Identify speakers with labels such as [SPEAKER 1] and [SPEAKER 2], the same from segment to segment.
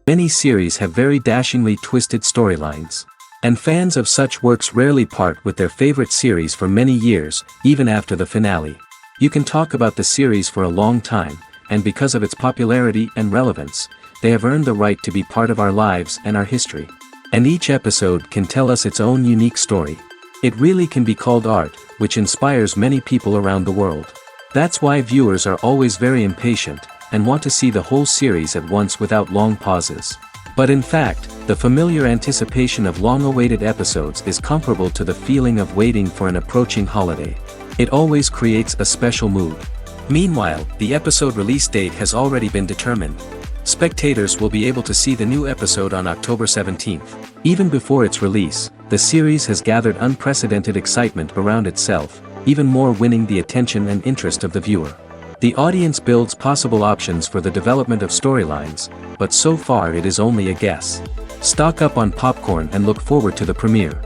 [SPEAKER 1] Many series have very dashingly twisted storylines. And fans of such works rarely part with their favorite series for many years, even after the finale. You can talk about the series for a long time, and because of its popularity and relevance, they have earned the right to be part of our lives and our history. And each episode can tell us its own unique story. It really can be called art, which inspires many people around the world. That's why viewers are always very impatient, and want to see the whole series at once without long pauses. But in fact, the familiar anticipation of long-awaited episodes is comparable to the feeling of waiting for an approaching holiday. It always creates a special mood. Meanwhile, the episode release date has already been determined. Spectators will be able to see the new episode on October 17th. Even before its release, the series has gathered unprecedented excitement around itself, even more winning the attention and interest of the viewer. The audience builds possible options for the development of storylines, but so far it is only a guess. Stock up on popcorn and look forward to the premiere.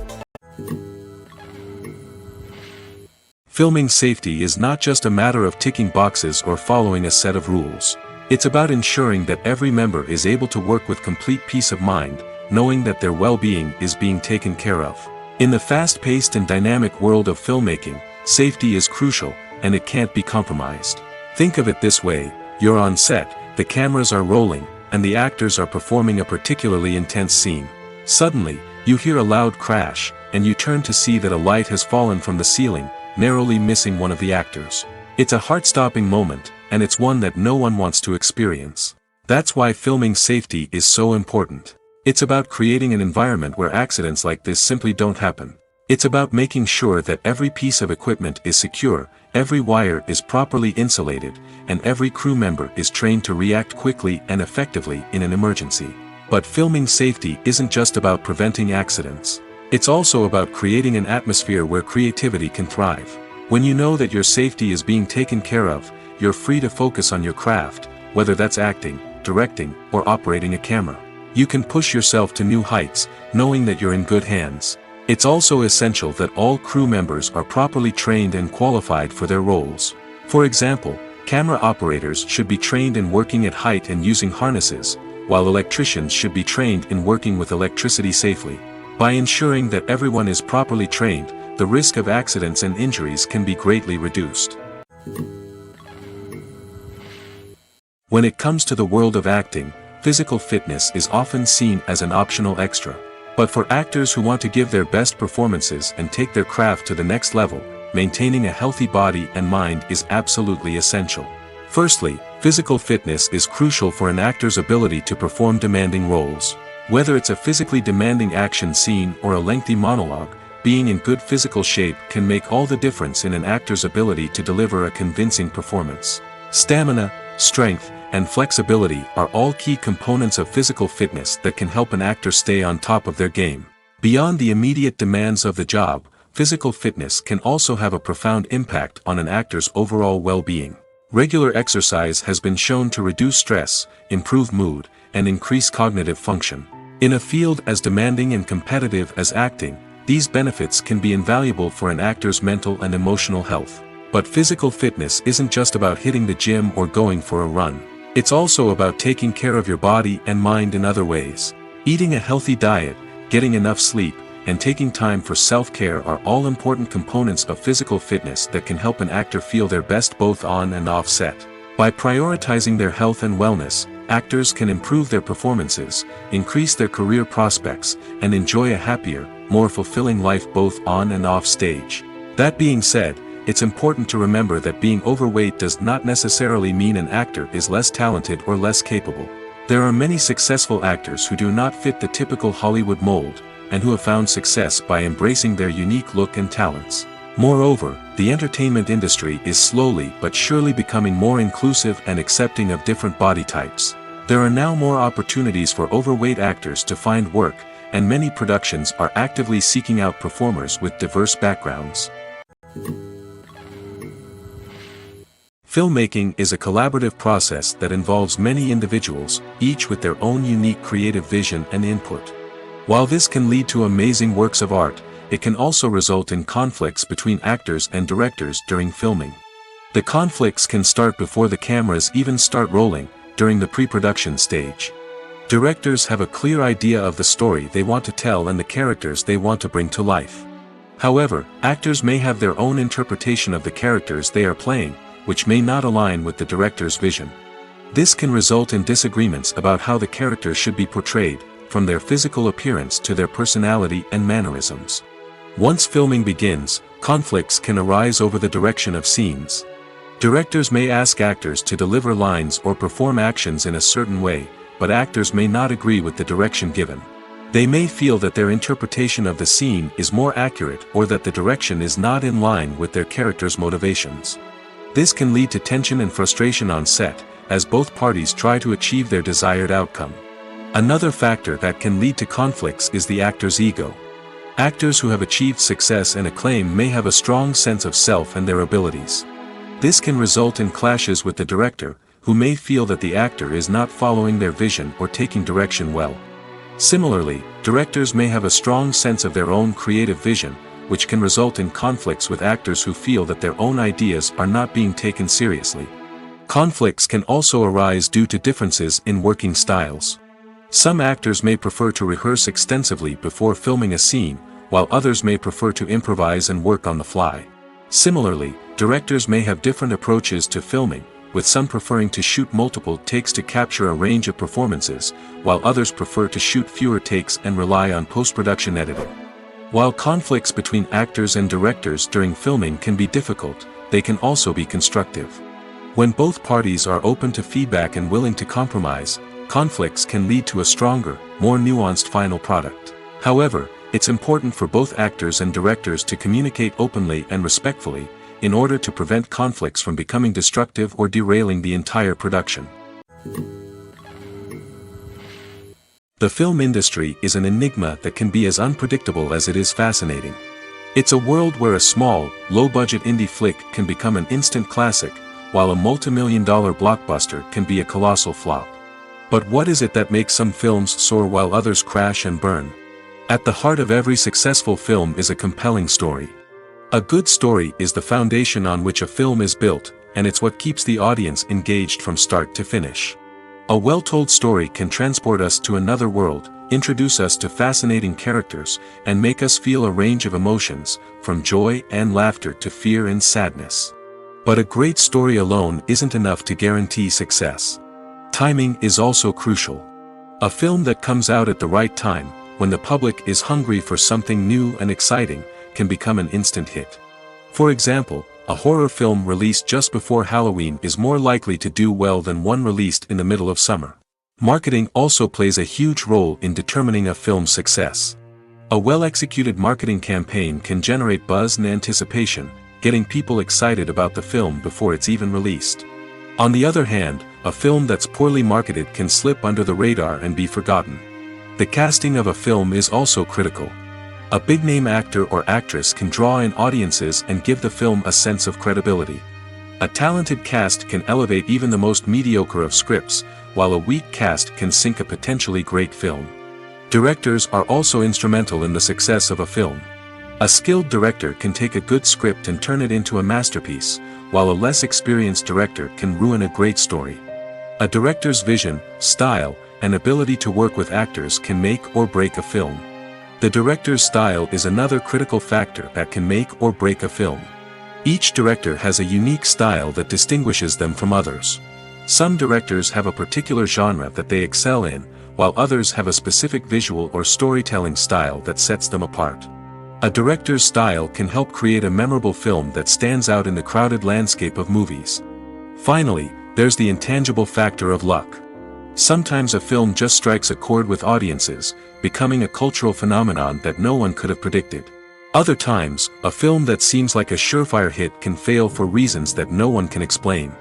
[SPEAKER 2] Filming safety is not just a matter of ticking boxes or following a set of rules. It's about ensuring that every member is able to work with complete peace of mind, knowing that their well-being is being taken care of. In the fast-paced and dynamic world of filmmaking, safety is crucial, and it can't be compromised. Think of it this way: you're on set, the cameras are rolling, and the actors are performing a particularly intense scene. Suddenly, you hear a loud crash, and you turn to see that a light has fallen from the ceiling, narrowly missing one of the actors. It's a heart-stopping moment, and it's one that no one wants to experience. That's why filming safety is so important. It's about creating an environment where accidents like this simply don't happen. It's about making sure that every piece of equipment is secure, every wire is properly insulated, and every crew member is trained to react quickly and effectively in an emergency. But filming safety isn't just about preventing accidents. It's also about creating an atmosphere where creativity can thrive. When you know that your safety is being taken care of, you're free to focus on your craft, whether that's acting, directing, or operating a camera. You can push yourself to new heights, knowing that you're in good hands. It's also essential that all crew members are properly trained and qualified for their roles. For example, camera operators should be trained in working at height and using harnesses, while electricians should be trained in working with electricity safely. By ensuring that everyone is properly trained, the risk of accidents and injuries can be greatly reduced. When it comes to the world of acting, physical fitness is often seen as an optional extra. But for actors who want to give their best performances and take their craft to the next level, maintaining a healthy body and mind is absolutely essential. Firstly, physical fitness is crucial for an actor's ability to perform demanding roles. Whether it's a physically demanding action scene or a lengthy monologue, being in good physical shape can make all the difference in an actor's ability to deliver a convincing performance. Stamina, strength, and flexibility are all key components of physical fitness that can help an actor stay on top of their game. Beyond the immediate demands of the job, physical fitness can also have a profound impact on an actor's overall well-being. Regular exercise has been shown to reduce stress, improve mood, and increase cognitive function. In a field as demanding and competitive as acting, these benefits can be invaluable for an actor's mental and emotional health. But physical fitness isn't just about hitting the gym or going for a run. It's also about taking care of your body and mind in other ways. Eating a healthy diet, getting enough sleep, and taking time for self-care are all important components of physical fitness that can help an actor feel their best both on and off set. By prioritizing their health and wellness, actors can improve their performances, increase their career prospects, and enjoy a happier, more fulfilling life both on and off stage. That being said, it's important to remember that being overweight does not necessarily mean an actor is less talented or less capable. There are many successful actors who do not fit the typical Hollywood mold, and who have found success by embracing their unique look and talents. Moreover, the entertainment industry is slowly but surely becoming more inclusive and accepting of different body types. There are now more opportunities for overweight actors to find work, and many productions are actively seeking out performers with diverse backgrounds. Filmmaking is a collaborative process that involves many individuals, each with their own unique creative vision and input. While this can lead to amazing works of art, it can also result in conflicts between actors and directors during filming. The conflicts can start before the cameras even start rolling, during the pre-production stage. Directors have a clear idea of the story they want to tell and the characters they want to bring to life. However, actors may have their own interpretation of the characters they are playing, which may not align with the director's vision. This can result in disagreements about how the characters should be portrayed, from their physical appearance to their personality and mannerisms. Once filming begins, conflicts can arise over the direction of scenes. Directors may ask actors to deliver lines or perform actions in a certain way, but actors may not agree with the direction given. They may feel that their interpretation of the scene is more accurate or that the direction is not in line with their character's motivations. This can lead to tension and frustration on set, as both parties try to achieve their desired outcome. Another factor that can lead to conflicts is the actor's ego. Actors who have achieved success and acclaim may have a strong sense of self and their abilities. This can result in clashes with the director, who may feel that the actor is not following their vision or taking direction well. Similarly, directors may have a strong sense of their own creative vision, which can result in conflicts with actors who feel that their own ideas are not being taken seriously. Conflicts can also arise due to differences in working styles. Some actors may prefer to rehearse extensively before filming a scene, while others may prefer to improvise and work on the fly. Similarly, directors may have different approaches to filming, with some preferring to shoot multiple takes to capture a range of performances, while others prefer to shoot fewer takes and rely on post-production editing. While conflicts between actors and directors during filming can be difficult, they can also be constructive. When both parties are open to feedback and willing to compromise, conflicts can lead to a stronger, more nuanced final product. However, it's important for both actors and directors to communicate openly and respectfully, in order to prevent conflicts from becoming destructive or derailing the entire production. The film industry is an enigma that can be as unpredictable as it is fascinating. It's a world where a small, low-budget indie flick can become an instant classic, while a multi-million-dollar blockbuster can be a colossal flop. But what is it that makes some films soar while others crash and burn? At the heart of every successful film is a compelling story. A good story is the foundation on which a film is built, and it's what keeps the audience engaged from start to finish. A well-told story can transport us to another world, introduce us to fascinating characters, and make us feel a range of emotions, from joy and laughter to fear and sadness. But a great story alone isn't enough to guarantee success. Timing is also crucial. A film that comes out at the right time, when the public is hungry for something new and exciting, can become an instant hit. For example, a horror film released just before Halloween is more likely to do well than one released in the middle of summer. Marketing also plays a huge role in determining a film's success. A well-executed marketing campaign can generate buzz and anticipation, getting people excited about the film before it's even released. On the other hand, a film that's poorly marketed can slip under the radar and be forgotten. The casting of a film is also critical. A big-name actor or actress can draw in audiences and give the film a sense of credibility. A talented cast can elevate even the most mediocre of scripts, while a weak cast can sink a potentially great film. Directors are also instrumental in the success of a film. A skilled director can take a good script and turn it into a masterpiece, while a less experienced director can ruin a great story. A director's vision, style, and ability to work with actors can make or break a film. The director's style is another critical factor that can make or break a film. Each director has a unique style that distinguishes them from others. Some directors have a particular genre that they excel in, while others have a specific visual or storytelling style that sets them apart. A director's style can help create a memorable film that stands out in the crowded landscape of movies. Finally, there's the intangible factor of luck. Sometimes a film just strikes a chord with audiences, becoming a cultural phenomenon that no one could have predicted. Other times, a film that seems like a surefire hit can fail for reasons that no one can explain.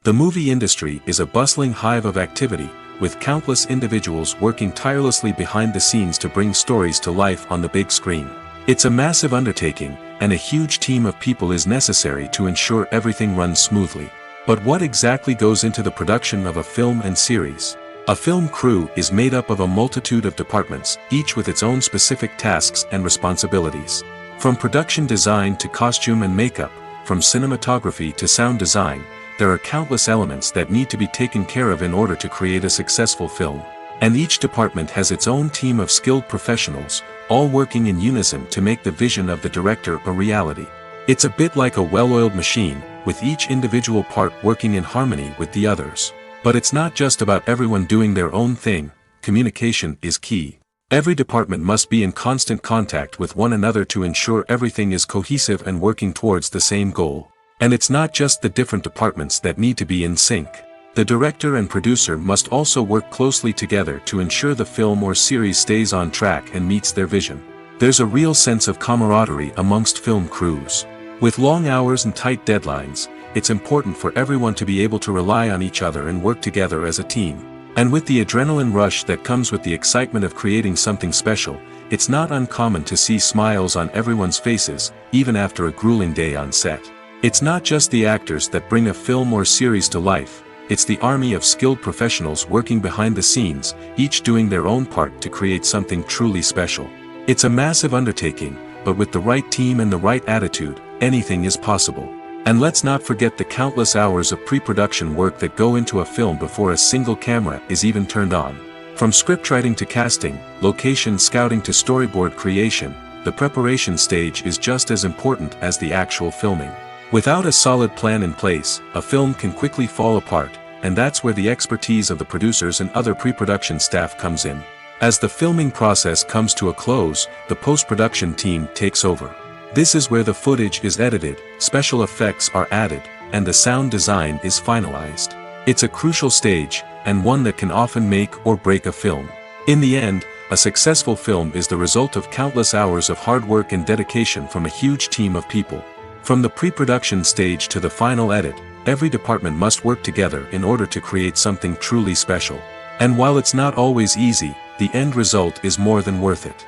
[SPEAKER 2] The movie industry is a bustling hive of activity, with countless individuals working tirelessly behind the scenes to bring stories to life on the big screen. It's a massive undertaking, and a huge team of people is necessary to ensure everything runs smoothly. But what exactly goes into the production of a film and series? A film crew is made up of a multitude of departments, each with its own specific tasks and responsibilities. From production design to costume and makeup, from cinematography to sound design, there are countless elements that need to be taken care of in order to create a successful film. And each department has its own team of skilled professionals, all working in unison to make the vision of the director a reality. It's a bit like a well-oiled machine, with each individual part working in harmony with the others. But it's not just about everyone doing their own thing. Communication is key. Every department must be in constant contact with one another to ensure everything is cohesive and working towards the same goal. And it's not just the different departments that need to be in sync. The director and producer must also work closely together to ensure the film or series stays on track and meets their vision. There's a real sense of camaraderie amongst film crews. With long hours and tight deadlines, it's important for everyone to be able to rely on each other and work together as a team. And with the adrenaline rush that comes with the excitement of creating something special, it's not uncommon to see smiles on everyone's faces, even after a grueling day on set. It's not just the actors that bring a film or series to life. It's the army of skilled professionals working behind the scenes, each doing their own part to create something truly special. It's a massive undertaking, but with the right team and the right attitude, anything is possible. And let's not forget the countless hours of pre-production work that go into a film before a single camera is even turned on. From scriptwriting to casting, location scouting to storyboard creation, the preparation stage is just as important as the actual filming. Without a solid plan in place, a film can quickly fall apart, and that's where the expertise of the producers and other pre-production staff comes in. As the filming process comes to a close, the post-production team takes over. This is where the footage is edited, special effects are added, and the sound design is finalized. It's a crucial stage, and one that can often make or break a film. In the end, a successful film is the result of countless hours of hard work and dedication from a huge team of people. From the pre-production stage to the final edit, every department must work together in order to create something truly special. And while it's not always easy, the end result is more than worth it.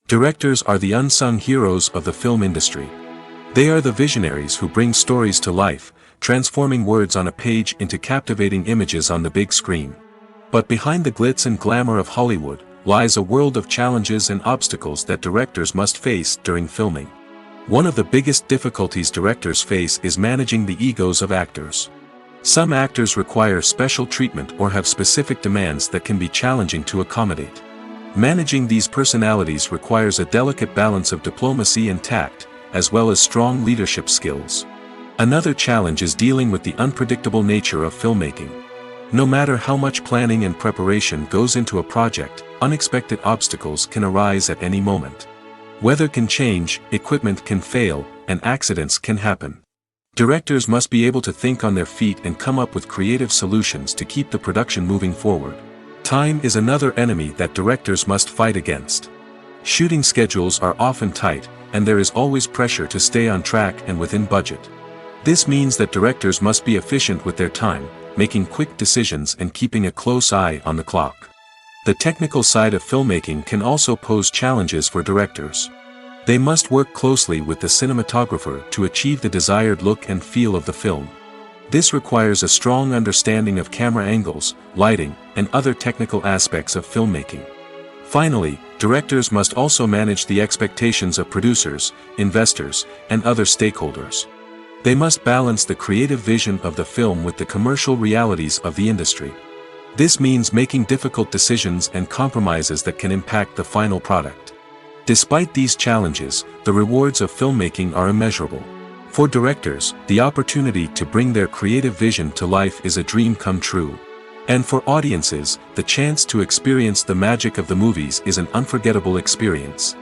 [SPEAKER 2] Directors are the unsung heroes of the film industry. They are the visionaries who bring stories to life, transforming words on a page into captivating images on the big screen. But behind the glitz and glamour of Hollywood, lies a world of challenges and obstacles that directors must face during filming. One of the biggest difficulties directors face is managing the egos of actors. Some actors require special treatment or have specific demands that can be challenging to accommodate. Managing these personalities requires a delicate balance of diplomacy and tact, as well as strong leadership skills. Another challenge is dealing with the unpredictable nature of filmmaking. No matter how much planning and preparation goes into a project, unexpected obstacles can arise at any moment. Weather can change, equipment can fail, and accidents can happen. Directors must be able to think on their feet and come up with creative solutions to keep the production moving forward. Time is another enemy that directors must fight against. Shooting schedules are often tight, and there is always pressure to stay on track and within budget. This means that directors must be efficient with their time, making quick decisions and keeping a close eye on the clock. The technical side of filmmaking can also pose challenges for directors. They must work closely with the cinematographer to achieve the desired look and feel of the film. This requires a strong understanding of camera angles, lighting, and other technical aspects of filmmaking. Finally, directors must also manage the expectations of producers, investors, and other stakeholders. They must balance the creative vision of the film with the commercial realities of the industry. This means making difficult decisions and compromises that can impact the final product. Despite these challenges, the rewards of filmmaking are immeasurable. For directors, the opportunity to bring their creative vision to life is a dream come true. And for audiences, the chance to experience the magic of the movies is an unforgettable experience.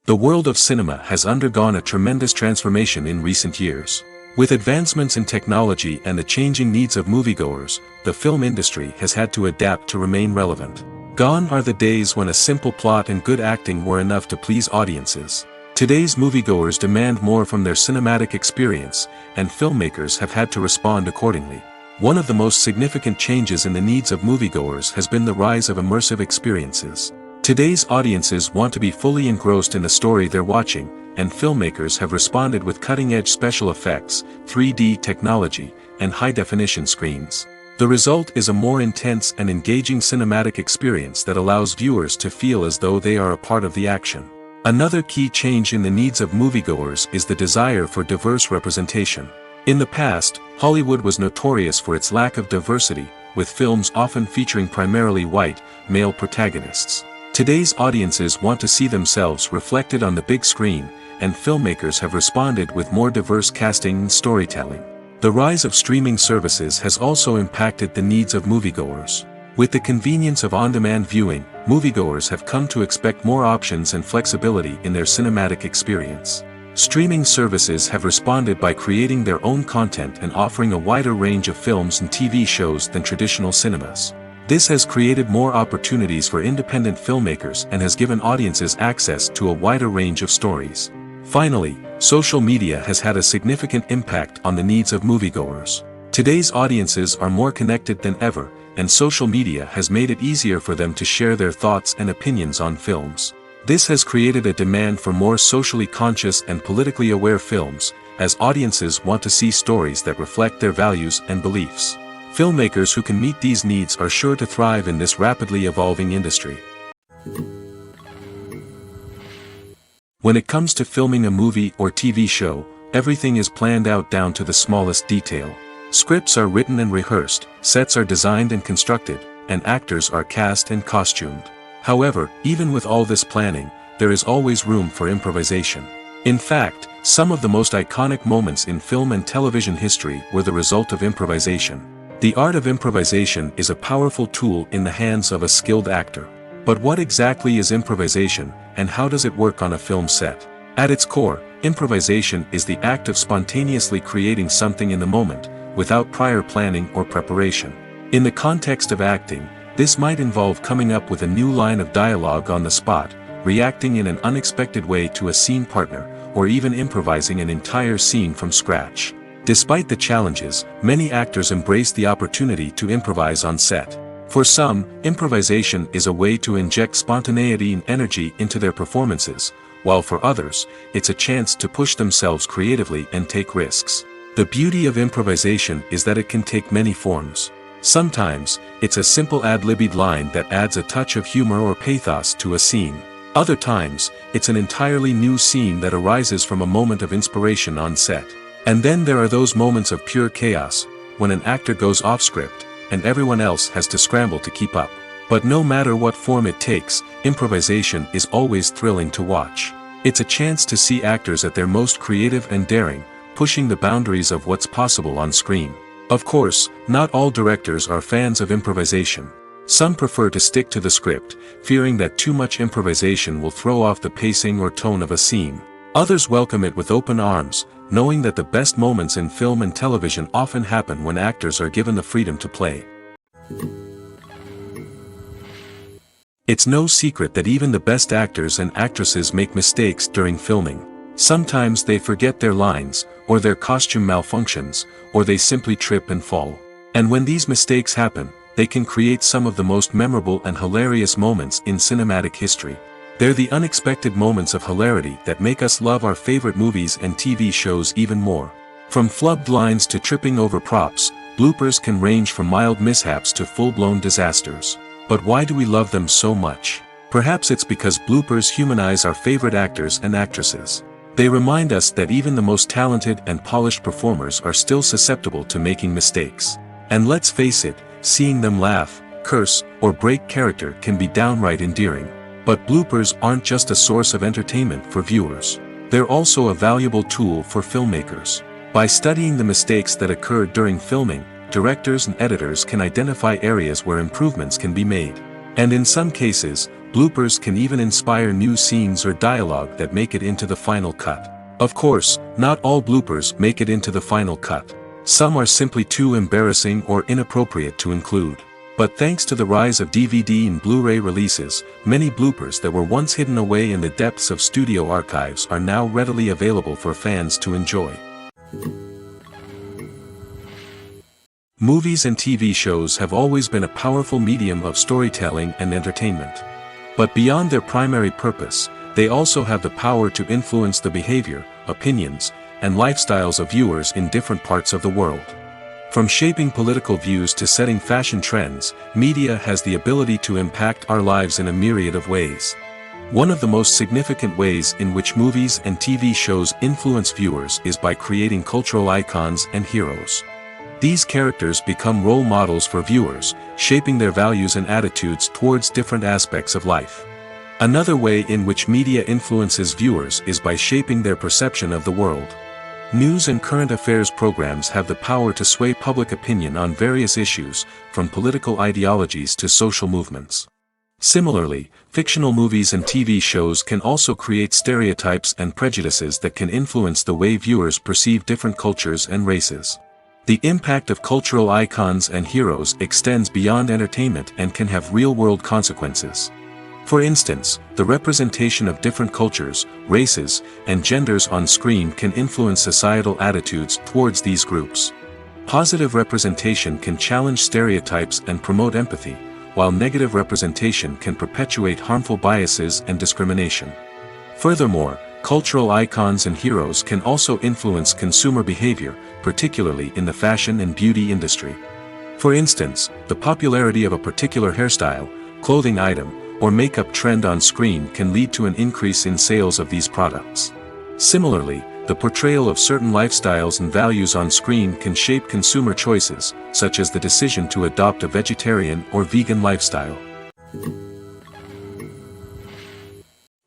[SPEAKER 2] The world of cinema has undergone a tremendous transformation in recent years. With advancements in technology and the changing needs of moviegoers, the film industry has had to adapt to remain relevant. Gone are the days when a simple plot and good acting were enough to please audiences. Today's moviegoers demand more from their cinematic experience, and filmmakers have had to respond accordingly. One of the most significant changes in the needs of moviegoers has been the rise of immersive experiences. Today's audiences want to be fully engrossed in the story they're watching, and filmmakers have responded with cutting-edge special effects, 3D technology, and high-definition screens. The result is a more intense and engaging cinematic experience that allows viewers to feel as though they are a part of the action. Another key change in the needs of moviegoers is the desire for diverse representation. In the past, Hollywood was notorious for its lack of diversity, with films often featuring primarily white, male protagonists. Today's audiences want to see themselves reflected on the big screen, and filmmakers have responded with more diverse casting and storytelling. The rise of streaming services has also impacted the needs of moviegoers. With the convenience of on-demand viewing, moviegoers have come to expect more options and flexibility in their cinematic experience. Streaming services have responded by creating their own content and offering a wider range of films and TV shows than traditional cinemas. This has created more opportunities for independent filmmakers and has given audiences access to a wider range of stories. Finally, social media has had a significant impact on the needs of moviegoers. Today's audiences are more connected than ever, and social media has made it easier for them to share their thoughts and opinions on films. This has created a demand for more socially conscious and politically aware films, as audiences want to see stories that reflect their values and beliefs. Filmmakers who can meet these needs are sure to thrive in this rapidly evolving industry. When it comes to filming a movie or TV show, everything is planned out down to the smallest detail. Scripts are written and rehearsed, sets are designed and constructed, and actors are cast and costumed. However, even with all this planning, there is always room for improvisation. In fact, some of the most iconic moments in film and television history were the result of improvisation. The art of improvisation is a powerful tool in the hands of a skilled actor. But what exactly is improvisation, and how does it work on a film set? At its core, improvisation is the act of spontaneously creating something in the moment, without prior planning or preparation. In the context of acting, this might involve coming up with a new line of dialogue on the spot, reacting in an unexpected way to a scene partner, or even improvising an entire scene from scratch. Despite the challenges, many actors embrace the opportunity to improvise on set. For some, improvisation is a way to inject spontaneity and energy into their performances, while for others, it's a chance to push themselves creatively and take risks. The beauty of improvisation is that it can take many forms. Sometimes, it's a simple ad-libbed line that adds a touch of humor or pathos to a scene. Other times, it's an entirely new scene that arises from a moment of inspiration on set. And then there are those moments of pure chaos, when an actor goes off script, and everyone else has to scramble to keep up. But no matter what form it takes, improvisation is always thrilling to watch. It's a chance to see actors at their most creative and daring, pushing the boundaries of what's possible on screen. Of course, not all directors are fans of improvisation. Some prefer to stick to the script, fearing that too much improvisation will throw off the pacing or tone of a scene. Others welcome it with open arms, knowing that the best moments in film and television often happen when actors are given the freedom to play. It's no secret that even the best actors and actresses make mistakes during filming. Sometimes they forget their lines, or their costume malfunctions, or they simply trip and fall. And when these mistakes happen, they can create some of the most memorable and hilarious moments in cinematic history. They're the unexpected moments of hilarity that make us love our favorite movies and TV shows even more. From flubbed lines to tripping over props, bloopers can range from mild mishaps to full-blown disasters. But why do we love them so much? Perhaps it's because bloopers humanize our favorite actors and actresses. They remind us that even the most talented and polished performers are still susceptible to making mistakes. And let's face it, seeing them laugh, curse, or break character can be downright endearing. But bloopers aren't just a source of entertainment for viewers. They're also a valuable tool for filmmakers. By studying the mistakes that occurred during filming, directors and editors can identify areas where improvements can be made. And in some cases, bloopers can even inspire new scenes or dialogue that make it into the final cut. Of course, not all bloopers make it into the final cut. Some are simply too embarrassing or inappropriate to include. But thanks to the rise of DVD and Blu-ray releases, many bloopers that were once hidden away in the depths of studio archives are now readily available for fans to enjoy. Movies and TV shows have always been a powerful medium of storytelling and entertainment. But beyond their primary purpose, they also have the power to influence the behavior, opinions, and lifestyles of viewers in different parts of the world. From shaping political views to setting fashion trends, media has the ability to impact our lives in a myriad of ways. One of the most significant ways in which movies and TV shows influence viewers is by creating cultural icons and heroes. These characters become role models for viewers, shaping their values and attitudes towards different aspects of life. Another way in which media influences viewers is by shaping their perception of the world. News and current affairs programs have the power to sway public opinion on various issues, from political ideologies to social movements. Similarly, fictional movies and TV shows can also create stereotypes and prejudices that can influence the way viewers perceive different cultures and races. The impact of cultural icons and heroes extends beyond entertainment and can have real-world consequences. For instance, the representation of different cultures, races, and genders on screen can influence societal attitudes towards these groups. Positive representation can challenge stereotypes and promote empathy, while negative representation can perpetuate harmful biases and discrimination. Furthermore, cultural icons and heroes can also influence consumer behavior, particularly in the fashion and beauty industry. For instance, the popularity of a particular hairstyle, clothing item, or makeup trend on screen can lead to an increase in sales of these products. Similarly, the portrayal of certain lifestyles and values on screen can shape consumer choices, such as the decision to adopt a vegetarian or vegan lifestyle.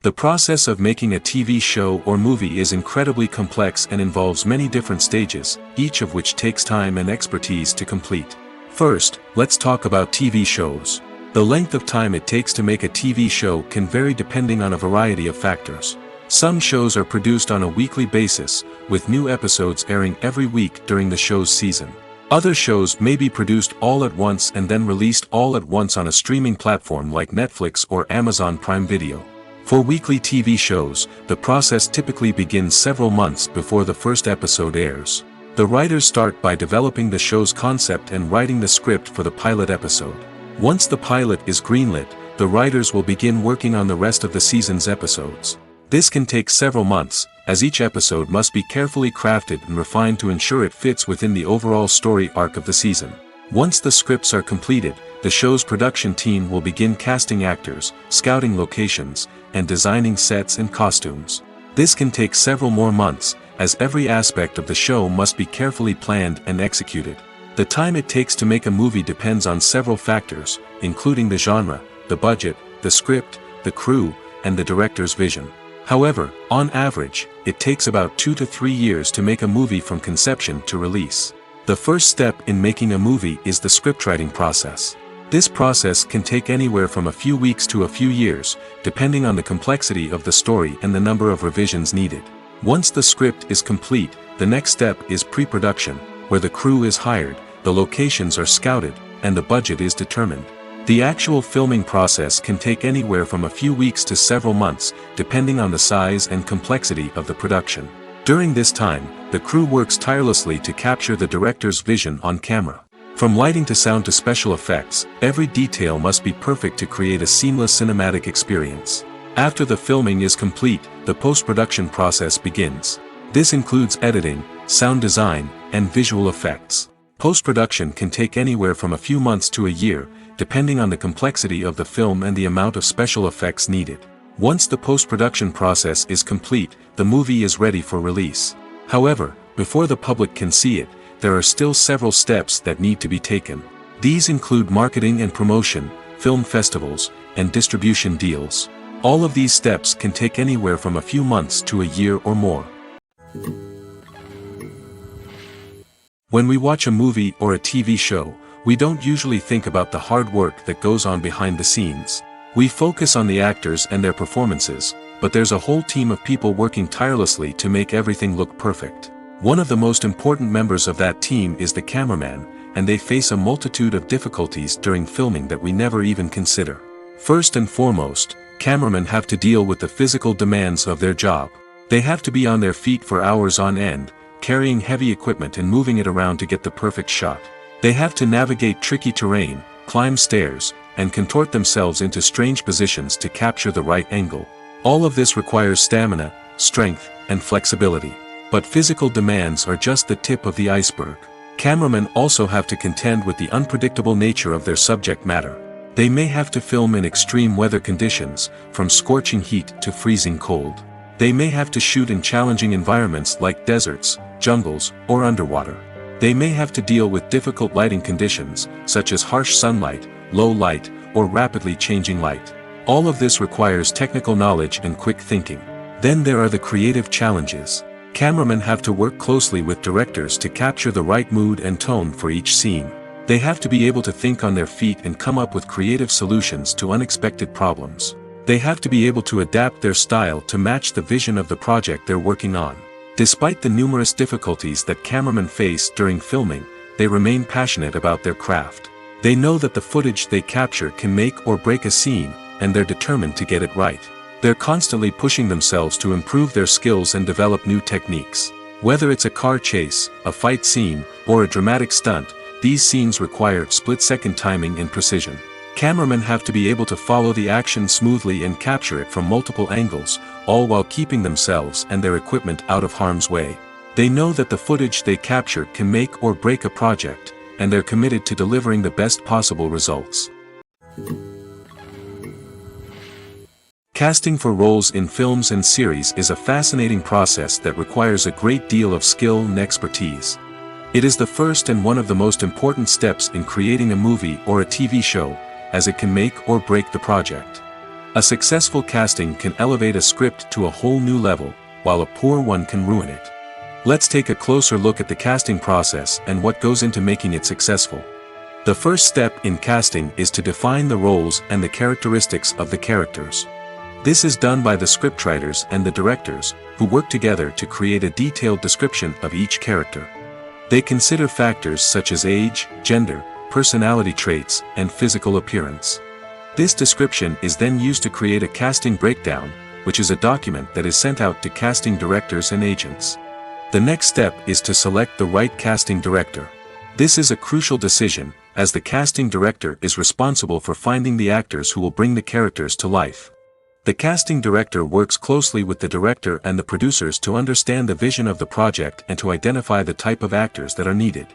[SPEAKER 2] The process of making a TV show or movie is incredibly complex and involves many different stages, each of which takes time and expertise to complete. First, let's talk about TV shows. The length of time it takes to make a TV show can vary depending on a variety of factors. Some shows are produced on a weekly basis, with new episodes airing every week during the show's season. Other shows may be produced all at once and then released all at once on a streaming platform like Netflix or Amazon Prime Video. For weekly TV shows, the process typically begins several months before the first episode airs. The writers start by developing the show's concept and writing the script for the pilot episode. Once the pilot is greenlit, the writers will begin working on the rest of the season's episodes. This can take several months, as each episode must be carefully crafted and refined to ensure it fits within the overall story arc of the season. Once the scripts are completed, the show's production team will begin casting actors, scouting locations, and designing sets and costumes. This can take several more months, as every aspect of the show must be carefully planned and executed. The time it takes to make a movie depends on several factors, including the genre, the budget, the script, the crew, and the director's vision. However, on average, it takes about 2 to 3 years to make a movie from conception to release. The first step in making a movie is the scriptwriting process. This process can take anywhere from a few weeks to a few years, depending on the complexity of the story and the number of revisions needed. Once the script is complete, the next step is pre-production, where the crew is hired, the locations are scouted, and the budget is determined. The actual filming process can take anywhere from a few weeks to several months, depending on the size and complexity of the production. During this time, the crew works tirelessly to capture the director's vision on camera. From lighting to sound to special effects, every detail must be perfect to create a seamless cinematic experience. After the filming is complete, the post-production process begins. This includes editing, sound design, and visual effects. Post-production can take anywhere from a few months to a year, depending on the complexity of the film and the amount of special effects needed. Once the post-production process is complete, the movie is ready for release. However, before the public can see it, there are still several steps that need to be taken. These include marketing and promotion, film festivals, and distribution deals. All of these steps can take anywhere from a few months to a year or more. When we watch a movie or a TV show, we don't usually think about the hard work that goes on behind the scenes. We focus on the actors and their performances, but there's a whole team of people working tirelessly to make everything look perfect. One of the most important members of that team is the cameraman, and they face a multitude of difficulties during filming that we never even consider. First and foremost, cameramen have to deal with the physical demands of their job. They have to be on their feet for hours on end, carrying heavy equipment and moving it around to get the perfect shot. They have to navigate tricky terrain, climb stairs, and contort themselves into strange positions to capture the right angle. All of this requires stamina, strength, and flexibility. But physical demands are just the tip of the iceberg. Cameramen also have to contend with the unpredictable nature of their subject matter. They may have to film in extreme weather conditions, from scorching heat to freezing cold. They may have to shoot in challenging environments like deserts, jungles, or underwater. They may have to deal with difficult lighting conditions, such as harsh sunlight, low light, or rapidly changing light. All of this requires technical knowledge and quick thinking. Then there are the creative challenges. Cameramen have to work closely with directors to capture the right mood and tone for each scene. They have to be able to think on their feet and come up with creative solutions to unexpected problems. They have to be able to adapt their style to match the vision of the project they're working on. Despite the numerous difficulties that cameramen face during filming, they remain passionate about their craft. They know that the footage they capture can make or break a scene, and they're determined to get it right. They're constantly pushing themselves to improve their skills and develop new techniques. Whether it's a car chase, a fight scene, or a dramatic stunt, these scenes require split-second timing and precision. Cameramen have to be able to follow the action smoothly and capture it from multiple angles, all while keeping themselves and their equipment out of harm's way. They know that the footage they capture can make or break a project, and they're committed to delivering the best possible results. Casting for roles in films and series is a fascinating process that requires a great deal of skill and expertise. It is the first and one of the most important steps in creating a movie or a TV show, as it can make or break the project. A successful casting can elevate a script to a whole new level, while a poor one can ruin it. Let's take a closer look at the casting process and what goes into making it successful. The first step in casting is to define the roles and the characteristics of the characters. This is done by the scriptwriters and the directors, who work together to create a detailed description of each character. They consider factors such as age, gender, personality traits, and physical appearance. This description is then used to create a casting breakdown, which is a document that is sent out to casting directors and agents. The next step is to select the right casting director. This is a crucial decision, as the casting director is responsible for finding the actors who will bring the characters to life. The casting director works closely with the director and the producers to understand the vision of the project and to identify the type of actors that are needed.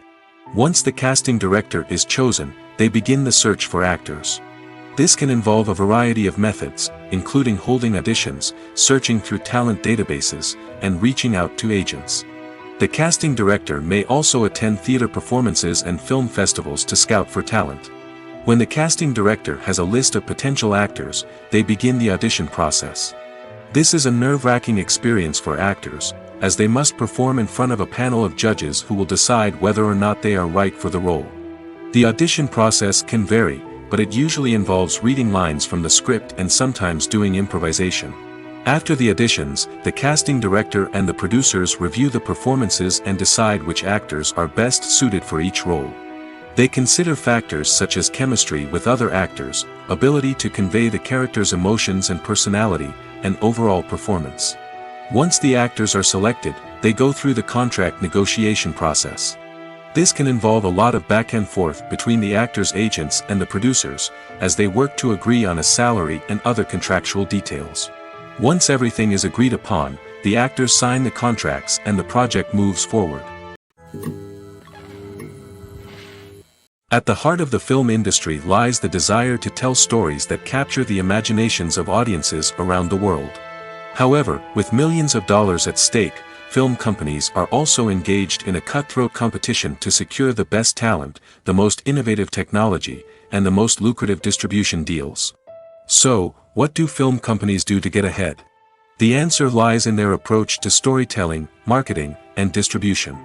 [SPEAKER 2] Once the casting director is chosen, they begin the search for actors. This can involve a variety of methods, including holding auditions, searching through talent databases, and reaching out to agents. The casting director may also attend theater performances and film festivals to scout for talent. When the casting director has a list of potential actors, they begin the audition process. This is a nerve-wracking experience for actors, as they must perform in front of a panel of judges who will decide whether or not they are right for the role. The audition process can vary, but it usually involves reading lines from the script and sometimes doing improvisation. After the auditions, the casting director and the producers review the performances and decide which actors are best suited for each role. They consider factors such as chemistry with other actors, ability to convey the character's emotions and personality, and overall performance. Once the actors are selected, they go through the contract negotiation process. This can involve a lot of back and forth between the actors' agents and the producers, as they work to agree on a salary and other contractual details. Once everything is agreed upon, the actors sign the contracts and the project moves forward. At the heart of the film industry lies the desire to tell stories that capture the imaginations of audiences around the world. However, with millions of dollars at stake, film companies are also engaged in a cutthroat competition to secure the best talent, the most innovative technology, and the most lucrative distribution deals. So, what do film companies do to get ahead? The answer lies in their approach to storytelling, marketing, and distribution.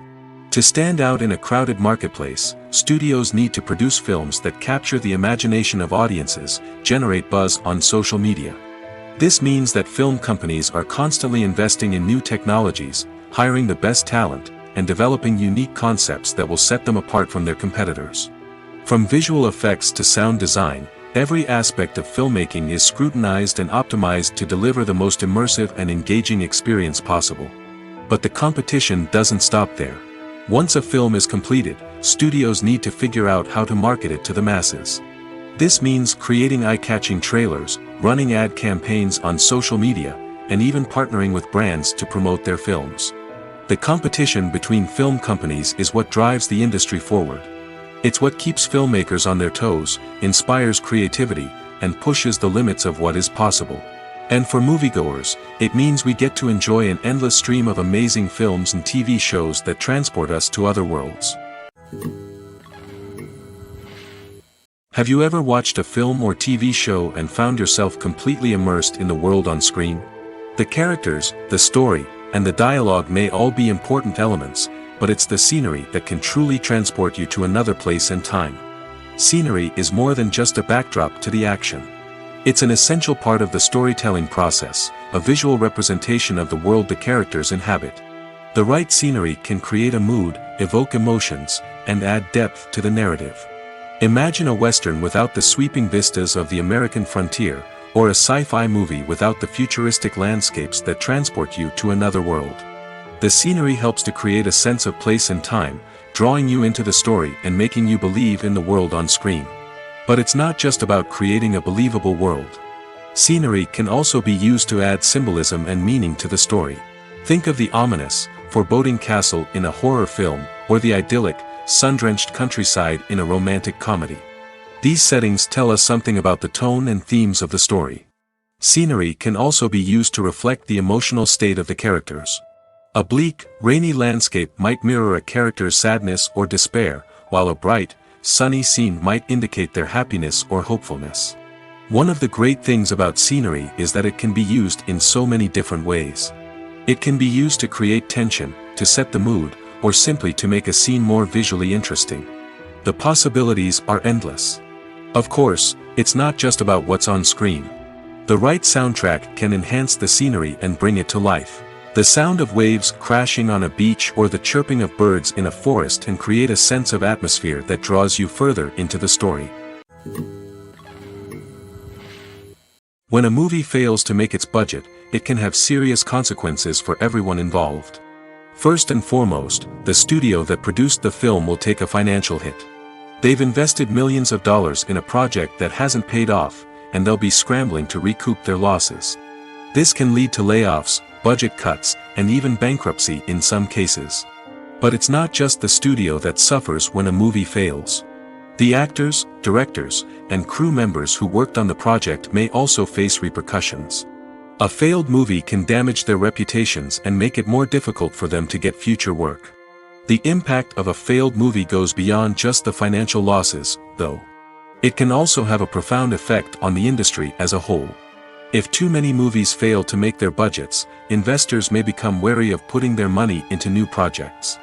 [SPEAKER 2] To stand out in a crowded marketplace, studios need to produce films that capture the imagination of audiences, generate buzz on social media. This means that film companies are constantly investing in new technologies, hiring the best talent, and developing unique concepts that will set them apart from their competitors. From visual effects to sound design, every aspect of filmmaking is scrutinized and optimized to deliver the most immersive and engaging experience possible. But the competition doesn't stop there. Once a film is completed, studios need to figure out how to market it to the masses. This means creating eye-catching trailers, running ad campaigns on social media, and even partnering with brands to promote their films. The competition between film companies is what drives the industry forward. It's what keeps filmmakers on their toes, inspires creativity, and pushes the limits of what is possible. And for moviegoers, it means we get to enjoy an endless stream of amazing films and TV shows that transport us to other worlds. Have you ever watched a film or TV show and found yourself completely immersed in the world on screen? The characters, the story, and the dialogue may all be important elements, but it's the scenery that can truly transport you to another place and time. Scenery is more than just a backdrop to the action. It's an essential part of the storytelling process, a visual representation of the world the characters inhabit. The right scenery can create a mood, evoke emotions, and add depth to the narrative. Imagine a Western without the sweeping vistas of the American frontier, or a sci-fi movie without the futuristic landscapes that transport you to another world. The scenery helps to create a sense of place and time, drawing you into the story and making you believe in the world on screen. But it's not just about creating a believable world. Scenery can also be used to add symbolism and meaning to the story. Think of the ominous, foreboding castle in a horror film, or the idyllic, sun-drenched countryside in a romantic comedy. These settings tell us something about the tone and themes of the story. Scenery can also be used to reflect the emotional state of the characters. A bleak, rainy landscape might mirror a character's sadness or despair, while a bright, sunny scene might indicate their happiness or hopefulness. One of the great things about scenery is that it can be used in so many different ways. It can be used to create tension, to set the mood, or simply to make a scene more visually interesting. The possibilities are endless. Of course, it's not just about what's on screen. The right soundtrack can enhance the scenery and bring it to life. The sound of waves crashing on a beach or the chirping of birds in a forest can create a sense of atmosphere that draws you further into the story. When a movie fails to make its budget, it can have serious consequences for everyone involved. First and foremost, the studio that produced the film will take a financial hit. They've invested millions of dollars in a project that hasn't paid off, and they'll be scrambling to recoup their losses. This can lead to layoffs, budget cuts, and even bankruptcy in some cases. But it's not just the studio that suffers when a movie fails. The actors, directors, and crew members who worked on the project may also face repercussions. A failed movie can damage their reputations and make it more difficult for them to get future work. The impact of a failed movie goes beyond just the financial losses, though. It can also have a profound effect on the industry as a whole. If too many movies fail to make their budgets, investors may become wary of putting their money into new projects.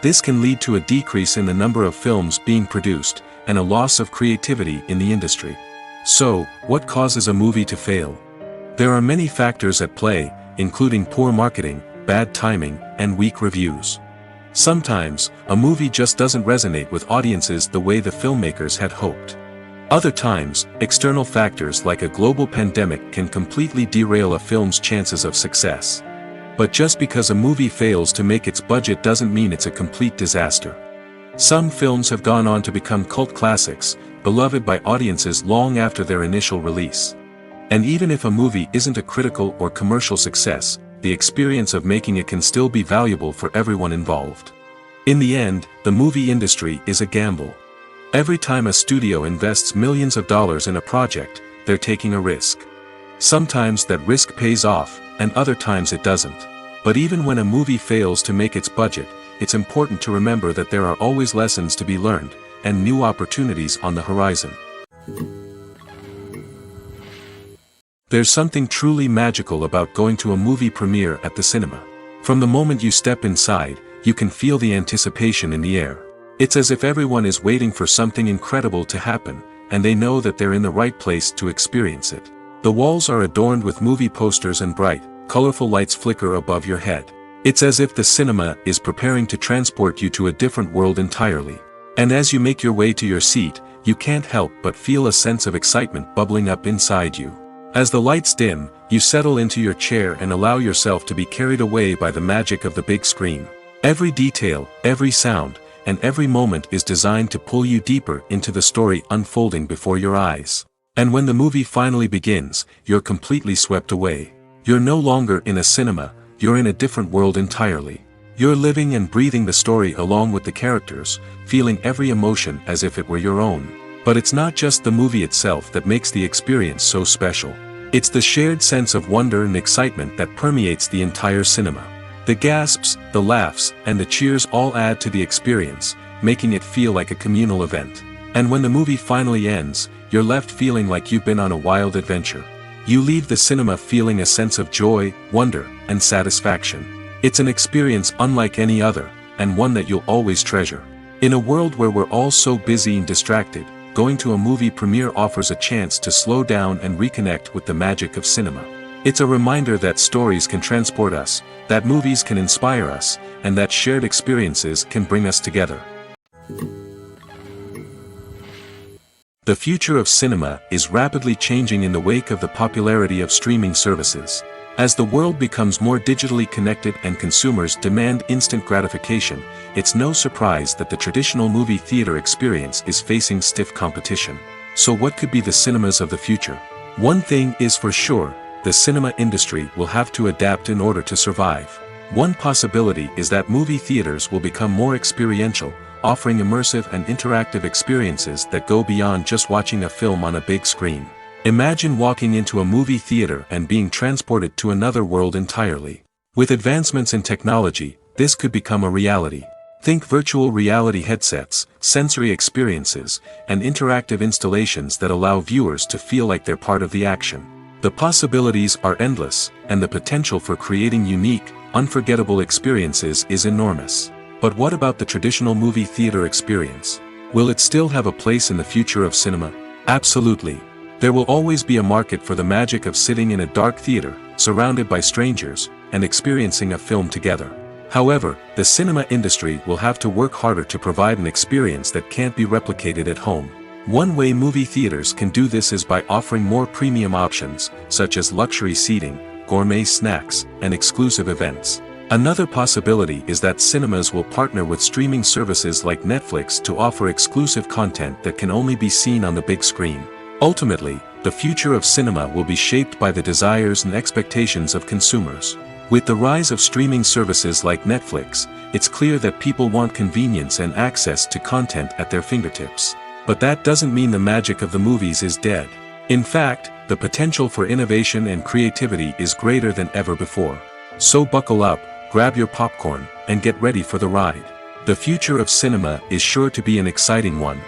[SPEAKER 2] This can lead to a decrease in the number of films being produced, and a loss of creativity in the industry. So, what causes a movie to fail? There are many factors at play, including poor marketing, bad timing, and weak reviews. Sometimes, a movie just doesn't resonate with audiences the way the filmmakers had hoped. Other times, external factors like a global pandemic can completely derail a film's chances of success. But just because a movie fails to make its budget doesn't mean it's a complete disaster. Some films have gone on to become cult classics, beloved by audiences long after their initial release. And even if a movie isn't a critical or commercial success, the experience of making it can still be valuable for everyone involved. In the end, the movie industry is a gamble. Every time a studio invests millions of dollars in a project, they're taking a risk. Sometimes that risk pays off, and other times it doesn't. But even when a movie fails to make its budget, it's important to remember that there are always lessons to be learned, and new opportunities on the horizon. There's something truly magical about going to a movie premiere at the cinema. From the moment you step inside, you can feel the anticipation in the air. It's as if everyone is waiting for something incredible to happen, and they know that they're in the right place to experience it. The walls are adorned with movie posters and bright, colorful lights flicker above your head. It's as if the cinema is preparing to transport you to a different world entirely. And as you make your way to your seat, you can't help but feel a sense of excitement bubbling up inside you. As the lights dim, you settle into your chair and allow yourself to be carried away by the magic of the big screen. Every detail, every sound, and every moment is designed to pull you deeper into the story unfolding before your eyes. And when the movie finally begins, you're completely swept away. You're no longer in a cinema, you're in a different world entirely. You're living and breathing the story along with the characters, feeling every emotion as if it were your own. But it's not just the movie itself that makes the experience so special. It's the shared sense of wonder and excitement that permeates the entire cinema. The gasps, the laughs, and the cheers all add to the experience, making it feel like a communal event. And when the movie finally ends, you're left feeling like you've been on a wild adventure. You leave the cinema feeling a sense of joy, wonder, and satisfaction. It's an experience unlike any other, and one that you'll always treasure. In a world where we're all so busy and distracted, going to a movie premiere offers a chance to slow down and reconnect with the magic of cinema. It's a reminder that stories can transport us, that movies can inspire us, and that shared experiences can bring us together. The future of cinema is rapidly changing in the wake of the popularity of streaming services. As the world becomes more digitally connected and consumers demand instant gratification, it's no surprise that the traditional movie theater experience is facing stiff competition. So what could be the cinemas of the future? One thing is for sure, the cinema industry will have to adapt in order to survive. One possibility is that movie theaters will become more experiential, offering immersive and interactive experiences that go beyond just watching a film on a big screen. Imagine walking into a movie theater and being transported to another world entirely. With advancements in technology, this could become a reality. Think virtual reality headsets, sensory experiences, and interactive installations that allow viewers to feel like they're part of the action. The possibilities are endless, and the potential for creating unique, unforgettable experiences is enormous. But what about the traditional movie theater experience? Will it still have a place in the future of cinema? Absolutely. There will always be a market for the magic of sitting in a dark theater, surrounded by strangers, and experiencing a film together. However, the cinema industry will have to work harder to provide an experience that can't be replicated at home. One way movie theaters can do this is by offering more premium options, such as luxury seating, gourmet snacks, and exclusive events. Another possibility is that cinemas will partner with streaming services like Netflix to offer exclusive content that can only be seen on the big screen. Ultimately, the future of cinema will be shaped by the desires and expectations of consumers. With the rise of streaming services like Netflix, it's clear that people want convenience and access to content at their fingertips. But that doesn't mean the magic of the movies is dead. In fact, the potential for innovation and creativity is greater than ever before. So buckle up, grab your popcorn, and get ready for the ride. The future of cinema is sure to be an exciting one.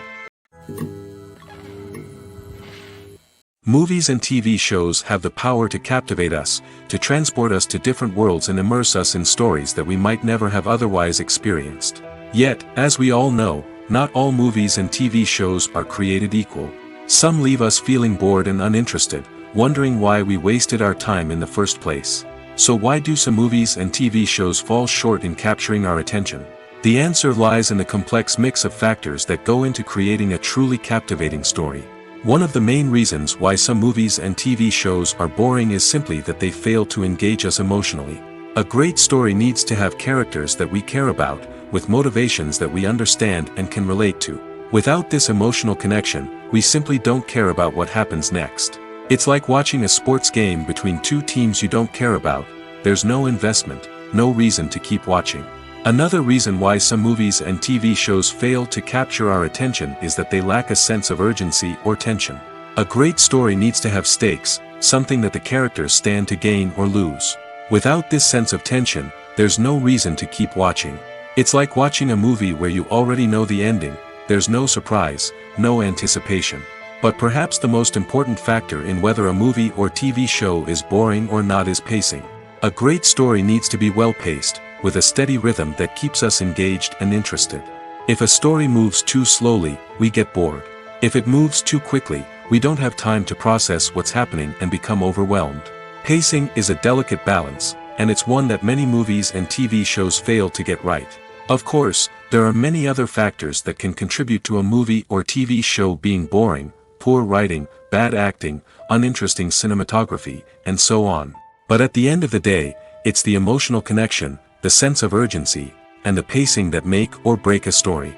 [SPEAKER 2] Movies and TV shows have the power to captivate us, to transport us to different worlds and immerse us in stories that we might never have otherwise experienced. Yet, as we all know, not all movies and TV shows are created equal. Some leave us feeling bored and uninterested, wondering why we wasted our time in the first place. So why do some movies and TV shows fall short in capturing our attention? The answer lies in the complex mix of factors that go into creating a truly captivating story. One of the main reasons why some movies and TV shows are boring is simply that they fail to engage us emotionally. A great story needs to have characters that we care about, with motivations that we understand and can relate to. Without this emotional connection, we simply don't care about what happens next. It's like watching a sports game between two teams you don't care about. There's no investment, no reason to keep watching. Another reason why some movies and TV shows fail to capture our attention is that they lack a sense of urgency or tension. A great story needs to have stakes, something that the characters stand to gain or lose. Without this sense of tension, there's no reason to keep watching. It's like watching a movie where you already know the ending. There's no surprise, no anticipation. But perhaps the most important factor in whether a movie or TV show is boring or not is pacing. A great story needs to be well-paced, with a steady rhythm that keeps us engaged and interested. If a story moves too slowly, we get bored. If it moves too quickly, we don't have time to process what's happening and become overwhelmed. Pacing is a delicate balance, and it's one that many movies and TV shows fail to get right. Of course, there are many other factors that can contribute to a movie or TV show being boring: poor writing, bad acting, uninteresting cinematography, and so on. But at the end of the day, it's the emotional connection, the sense of urgency, and the pacing that make or break a story.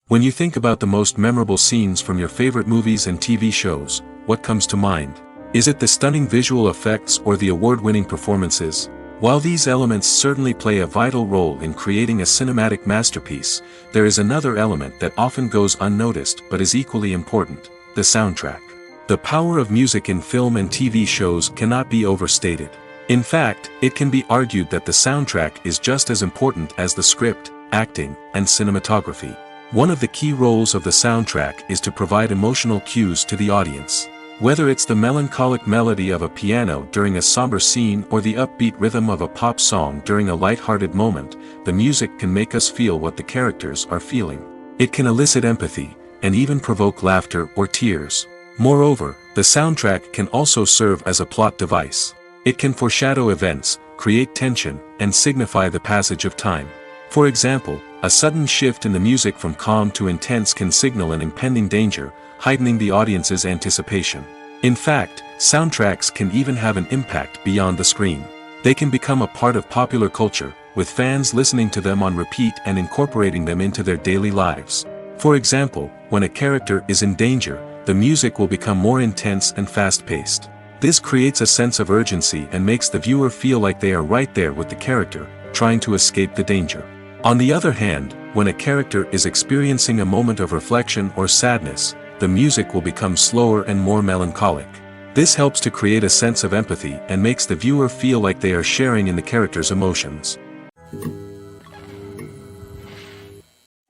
[SPEAKER 2] When you think about the most memorable scenes from your favorite movies and TV shows, what comes to mind? Is it the stunning visual effects or the award-winning performances? While these elements certainly play a vital role in creating a cinematic masterpiece, there is another element that often goes unnoticed but is equally important: the soundtrack. The power of music in film and TV shows cannot be overstated. In fact, it can be argued that the soundtrack is just as important as the script, acting, and cinematography. One of the key roles of the soundtrack is to provide emotional cues to the audience. Whether it's the melancholic melody of a piano during a somber scene or the upbeat rhythm of a pop song during a light-hearted moment, the music can make us feel what the characters are feeling. It can elicit empathy, and even provoke laughter or tears. Moreover, the soundtrack can also serve as a plot device. It can foreshadow events, create tension, and signify the passage of time. For example, a sudden shift in the music from calm to intense can signal an impending danger, heightening the audience's anticipation. In fact, soundtracks can even have an impact beyond the screen. They can become a part of popular culture, with fans listening to them on repeat and incorporating them into their daily lives. For example, when a character is in danger, the music will become more intense and fast-paced. This creates a sense of urgency and makes the viewer feel like they are right there with the character, trying to escape the danger. On the other hand, when a character is experiencing a moment of reflection or sadness, the music will become slower and more melancholic. This helps to create a sense of empathy and makes the viewer feel like they are sharing in the character's emotions.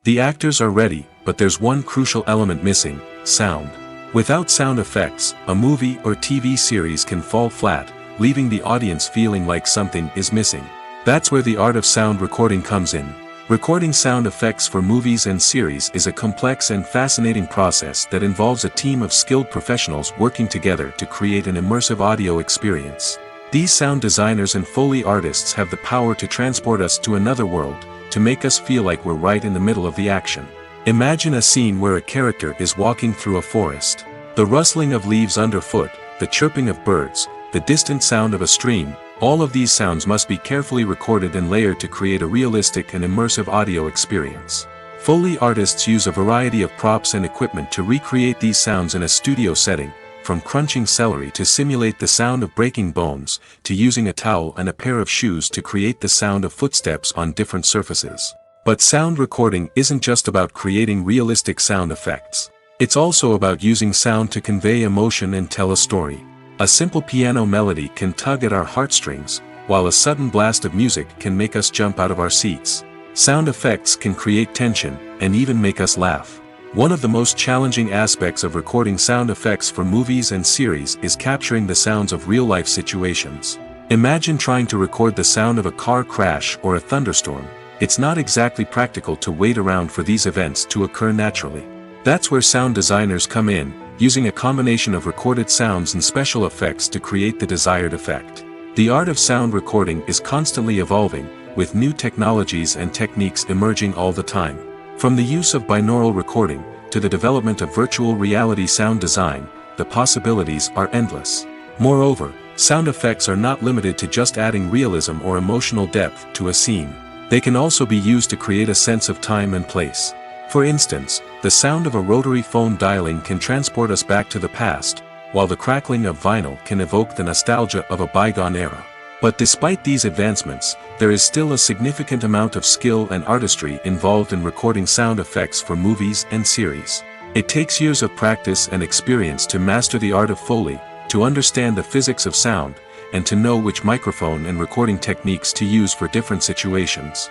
[SPEAKER 2] The actors are ready, but there's one crucial element missing: sound. Without sound effects, a movie or TV series can fall flat, leaving the audience feeling like something is missing. That's where the art of sound recording comes in. Recording sound effects for movies and series is a complex and fascinating process that involves a team of skilled professionals working together to create an immersive audio experience. These sound designers and Foley artists have the power to transport us to another world, to make us feel like we're right in the middle of the action. Imagine a scene where a character is walking through a forest. The rustling of leaves underfoot, the chirping of birds, the distant sound of a stream, all of these sounds must be carefully recorded and layered to create a realistic and immersive audio experience. Foley artists use a variety of props and equipment to recreate these sounds in a studio setting, from crunching celery to simulate the sound of breaking bones, to using a towel and a pair of shoes to create the sound of footsteps on different surfaces. But sound recording isn't just about creating realistic sound effects. It's also about using sound to convey emotion and tell a story. A simple piano melody can tug at our heartstrings, while a sudden blast of music can make us jump out of our seats. Sound effects can create tension, and even make us laugh. One of the most challenging aspects of recording sound effects for movies and series is capturing the sounds of real-life situations. Imagine trying to record the sound of a car crash or a thunderstorm. It's not exactly practical to wait around for these events to occur naturally. That's where sound designers come in, using a combination of recorded sounds and special effects to create the desired effect. The art of sound recording is constantly evolving, with new technologies and techniques emerging all the time. From the use of binaural recording, to the development of virtual reality sound design, the possibilities are endless. Moreover, sound effects are not limited to just adding realism or emotional depth to a scene. They can also be used to create a sense of time and place. For instance, the sound of a rotary phone dialing can transport us back to the past, while the crackling of vinyl can evoke the nostalgia of a bygone era. But despite these advancements, there is still a significant amount of skill and artistry involved in recording sound effects for movies and series. It takes years of practice and experience to master the art of Foley, to understand the physics of sound, and to know which microphone and recording techniques to use for different situations.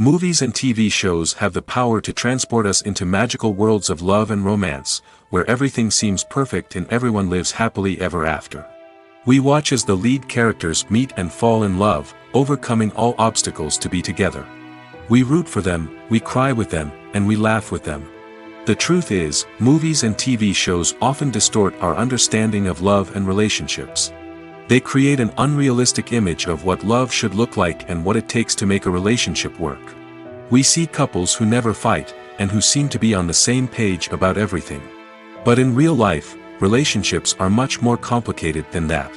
[SPEAKER 2] Movies and TV shows have the power to transport us into magical worlds of love and romance, where everything seems perfect and everyone lives happily ever after. We watch as the lead characters meet and fall in love, overcoming all obstacles to be together. We root for them, we cry with them, and we laugh with them. The truth is, movies and TV shows often distort our understanding of love and relationships. They create an unrealistic image of what love should look like and what it takes to make a relationship work. We see couples who never fight, and who seem to be on the same page about everything. But in real life, relationships are much more complicated than that.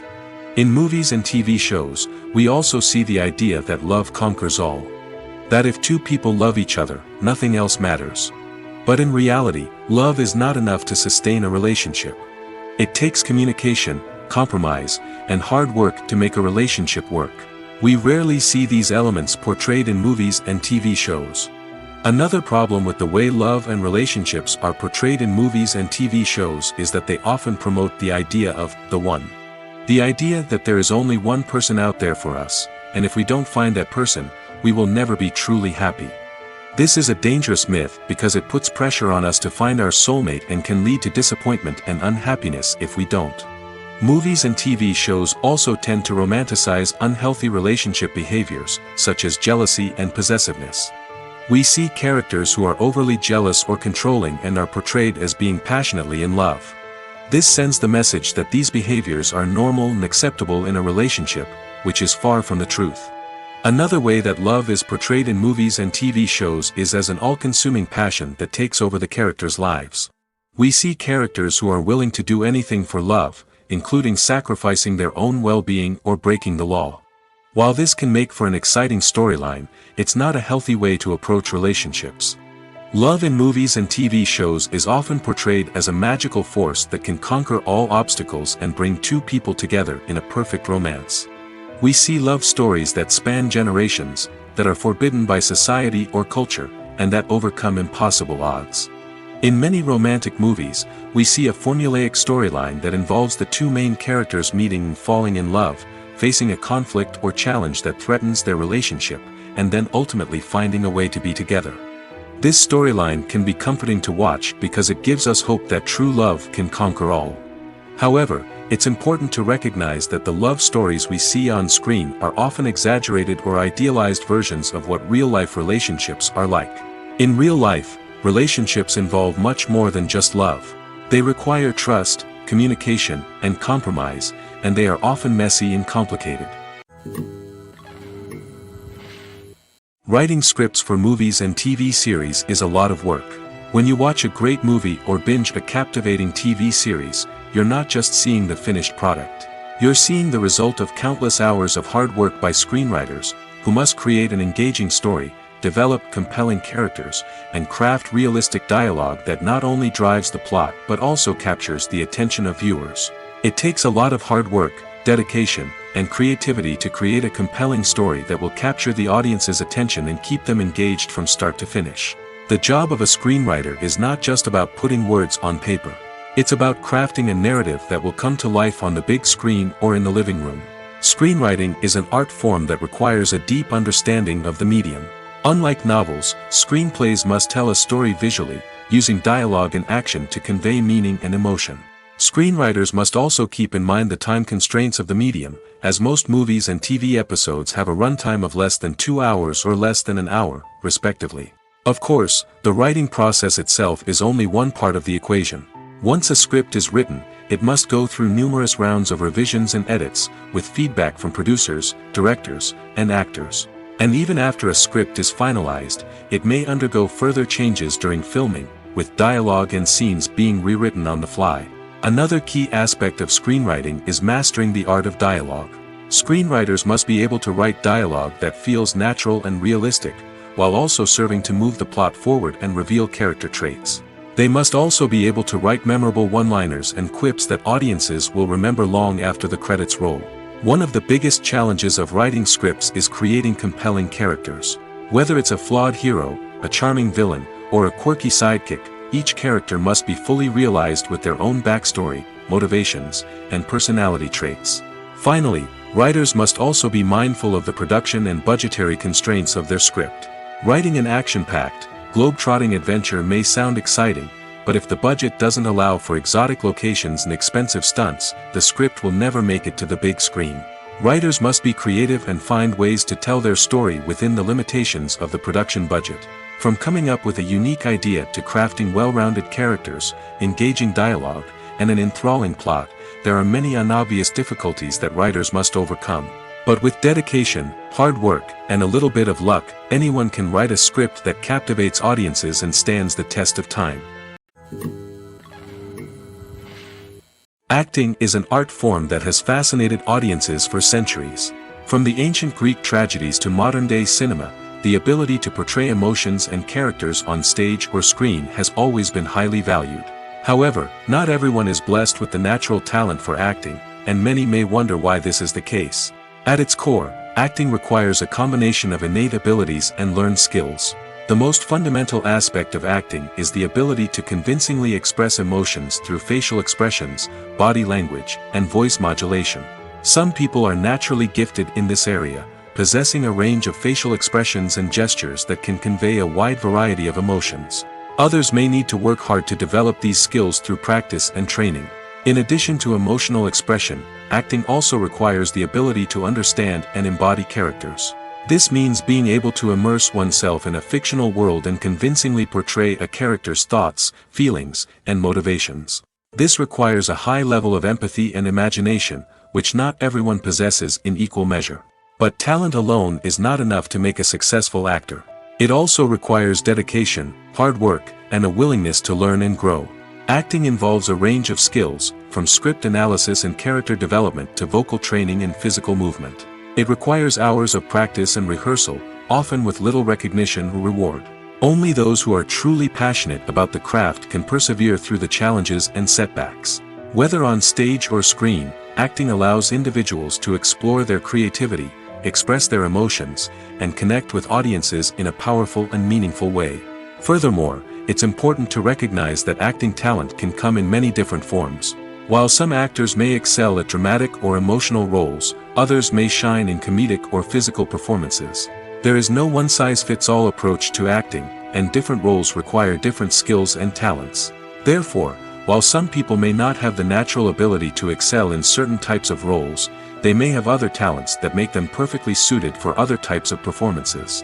[SPEAKER 2] In movies and TV shows, we also see the idea that love conquers all. That if two people love each other, nothing else matters. But in reality, love is not enough to sustain a relationship. It takes communication, compromise, and hard work to make a relationship work. We rarely see these elements portrayed in movies and TV shows. Another problem with the way love and relationships are portrayed in movies and TV shows is that they often promote the idea of the one. The idea that there is only one person out there for us, and if we don't find that person, we will never be truly happy. This is a dangerous myth because it puts pressure on us to find our soulmate and can lead to disappointment and unhappiness if we don't. Movies and TV shows also tend to romanticize unhealthy relationship behaviors, such as jealousy and possessiveness. We see characters who are overly jealous or controlling and are portrayed as being passionately in love. This sends the message that these behaviors are normal and acceptable in a relationship, which is far from the truth. Another way that love is portrayed in movies and TV shows is as an all-consuming passion that takes over the characters' lives. We see characters who are willing to do anything for love, including sacrificing their own well-being or breaking the law. While this can make for an exciting storyline, it's not a healthy way to approach relationships. Love in movies and TV shows is often portrayed as a magical force that can conquer all obstacles and bring two people together in a perfect romance. We see love stories that span generations, that are forbidden by society or culture, and that overcome impossible odds. In many romantic movies, we see a formulaic storyline that involves the two main characters meeting and falling in love, facing a conflict or challenge that threatens their relationship, and then ultimately finding a way to be together. This storyline can be comforting to watch because it gives us hope that true love can conquer all. However, it's important to recognize that the love stories we see on screen are often exaggerated or idealized versions of what real-life relationships are like. In real life, relationships involve much more than just love. They require trust, communication, and compromise, and they are often messy and complicated. Writing scripts for movies and TV series is a lot of work. When you watch a great movie or binge a captivating TV series, you're not just seeing the finished product. You're seeing the result of countless hours of hard work by screenwriters, who must create an engaging story, develop compelling characters, and craft realistic dialogue that not only drives the plot but also captures the attention of viewers. It takes a lot of hard work, dedication, and creativity to create a compelling story that will capture the audience's attention and keep them engaged from start to finish. The job of a screenwriter is not just about putting words on paper. It's about crafting a narrative that will come to life on the big screen or in the living room. Screenwriting is an art form that requires a deep understanding of the medium. Unlike novels, screenplays must tell a story visually, using dialogue and action to convey meaning and emotion. Screenwriters must also keep in mind the time constraints of the medium, as most movies and TV episodes have a runtime of less than 2 hours or less than an hour, respectively. Of course, the writing process itself is only one part of the equation. Once a script is written, it must go through numerous rounds of revisions and edits, with feedback from producers, directors, and actors. And even after a script is finalized, it may undergo further changes during filming, with dialogue and scenes being rewritten on the fly. Another key aspect of screenwriting is mastering the art of dialogue. Screenwriters must be able to write dialogue that feels natural and realistic, while also serving to move the plot forward and reveal character traits. They must also be able to write memorable one-liners and quips that audiences will remember long after the credits roll. One of the biggest challenges of writing scripts is creating compelling characters. Whether it's a flawed hero, a charming villain, or a quirky sidekick, each character must be fully realized with their own backstory, motivations, and personality traits. Finally, writers must also be mindful of the production and budgetary constraints of their script. Writing an action-packed, globe-trotting adventure may sound exciting, but if the budget doesn't allow for exotic locations and expensive stunts, the script will never make it to the big screen. Writers must be creative and find ways to tell their story within the limitations of the production budget. From coming up with a unique idea to crafting well-rounded characters, engaging dialogue, and an enthralling plot, there are many unobvious difficulties that writers must overcome. But with dedication, hard work, and a little bit of luck, anyone can write a script that captivates audiences and stands the test of time. Acting is an art form that has fascinated audiences for centuries. From the ancient Greek tragedies to modern-day cinema, the ability to portray emotions and characters on stage or screen has always been highly valued. However, not everyone is blessed with the natural talent for acting, and many may wonder why this is the case. At its core, acting requires a combination of innate abilities and learned skills. The most fundamental aspect of acting is the ability to convincingly express emotions through facial expressions, body language, and voice modulation. Some people are naturally gifted in this area, possessing a range of facial expressions and gestures that can convey a wide variety of emotions. Others may need to work hard to develop these skills through practice and training. In addition to emotional expression, acting also requires the ability to understand and embody characters. This means being able to immerse oneself in a fictional world and convincingly portray a character's thoughts, feelings, and motivations. This requires a high level of empathy and imagination, which not everyone possesses in equal measure. But talent alone is not enough to make a successful actor. It also requires dedication, hard work, and a willingness to learn and grow. Acting involves a range of skills, from script analysis and character development to vocal training and physical movement. It requires hours of practice and rehearsal, often with little recognition or reward. Only those who are truly passionate about the craft can persevere through the challenges and setbacks. Whether on stage or screen, acting allows individuals to explore their creativity, express their emotions, and connect with audiences in a powerful and meaningful way. Furthermore, it's important to recognize that acting talent can come in many different forms. While some actors may excel at dramatic or emotional roles, others may shine in comedic or physical performances. There is no one-size-fits-all approach to acting, and different roles require different skills and talents. Therefore, while some people may not have the natural ability to excel in certain types of roles, they may have other talents that make them perfectly suited for other types of performances.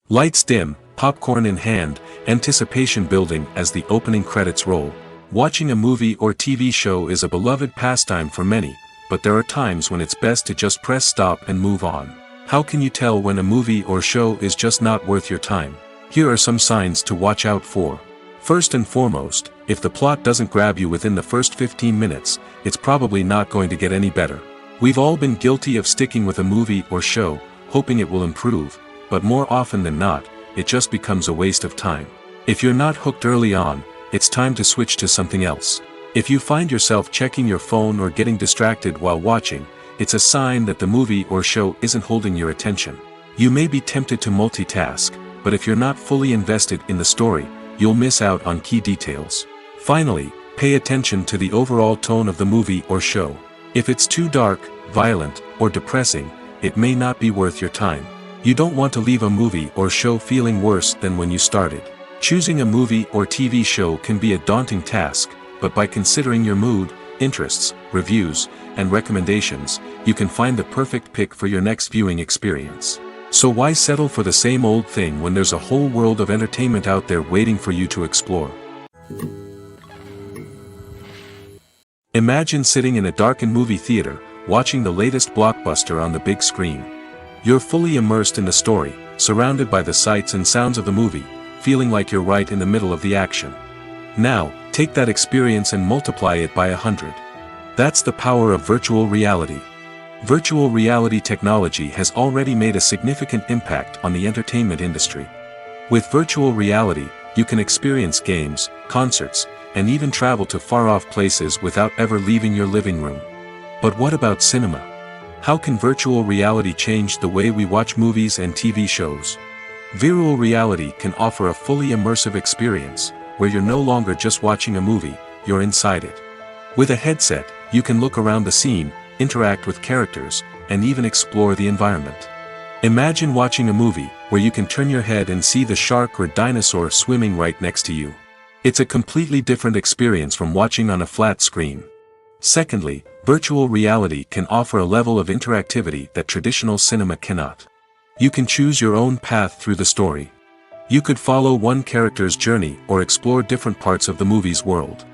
[SPEAKER 2] Lights dim, popcorn in hand, anticipation building as the opening credits roll. Watching a movie or TV show is a beloved pastime for many, but there are times when it's best to just press stop and move on. How can you tell when a movie or show is just not worth your time? Here are some signs to watch out for. First and foremost, if the plot doesn't grab you within the first 15 minutes, it's probably not going to get any better. We've all been guilty of sticking with a movie or show, hoping it will improve, but more often than not, it just becomes a waste of time. If you're not hooked early on, it's time to switch to something else. If you find yourself checking your phone or getting distracted while watching, it's a sign that the movie or show isn't holding your attention. You may be tempted to multitask, but if you're not fully invested in the story, you'll miss out on key details. Finally, pay attention to the overall tone of the movie or show. If it's too dark, violent, or depressing, it may not be worth your time. You don't want to leave a movie or show feeling worse than when you started. Choosing a movie or TV show can be a daunting task, but by considering your mood, interests, reviews, and recommendations, you can find the perfect pick for your next viewing experience. So why settle for the same old thing when there's a whole world of entertainment out there waiting for you to explore? Imagine sitting in a darkened movie theater, watching the latest blockbuster on the big screen. You're fully immersed in the story, surrounded by the sights and sounds of the movie, feeling like you're right in the middle of the action. Now, take that experience and multiply it by 100. That's the power of virtual reality. Virtual reality technology has already made a significant impact on the entertainment industry. With virtual reality, you can experience games, concerts, and even travel to far-off places without ever leaving your living room. But what about cinema? How can virtual reality change the way we watch movies and TV shows? Virtual reality can offer a fully immersive experience, where you're no longer just watching a movie, you're inside it. With a headset, you can look around the scene, interact with characters, and even explore the environment. Imagine watching a movie where you can turn your head and see the shark or dinosaur swimming right next to you. It's a completely different experience from watching on a flat screen. Secondly, virtual reality can offer a level of interactivity that traditional cinema cannot. You can choose your own path through the story. You could follow one character's journey or explore different parts of the movie's world.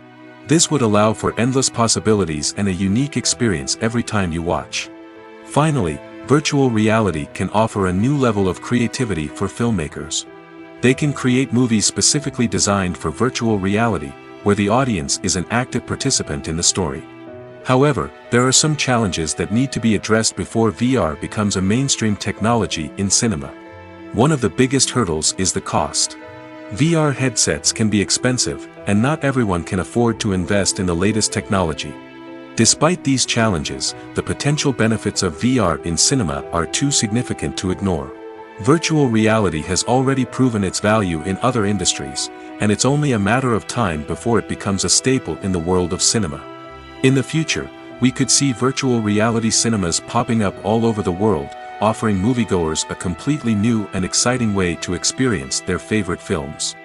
[SPEAKER 2] This would allow for endless possibilities and a unique experience every time you watch. Finally, virtual reality can offer a new level of creativity for filmmakers. They can create movies specifically designed for virtual reality, where the audience is an active participant in the story. However, there are some challenges that need to be addressed before VR becomes a mainstream technology in cinema. One of the biggest hurdles is the cost. VR headsets can be expensive, and not everyone can afford to invest in the latest technology. Despite these challenges, the potential benefits of VR in cinema are too significant to ignore. Virtual reality has already proven its value in other industries, and it's only a matter of time before it becomes a staple in the world of cinema. In the future, we could see virtual reality cinemas popping up all over the world, offering moviegoers a completely new and exciting way to experience their favorite films.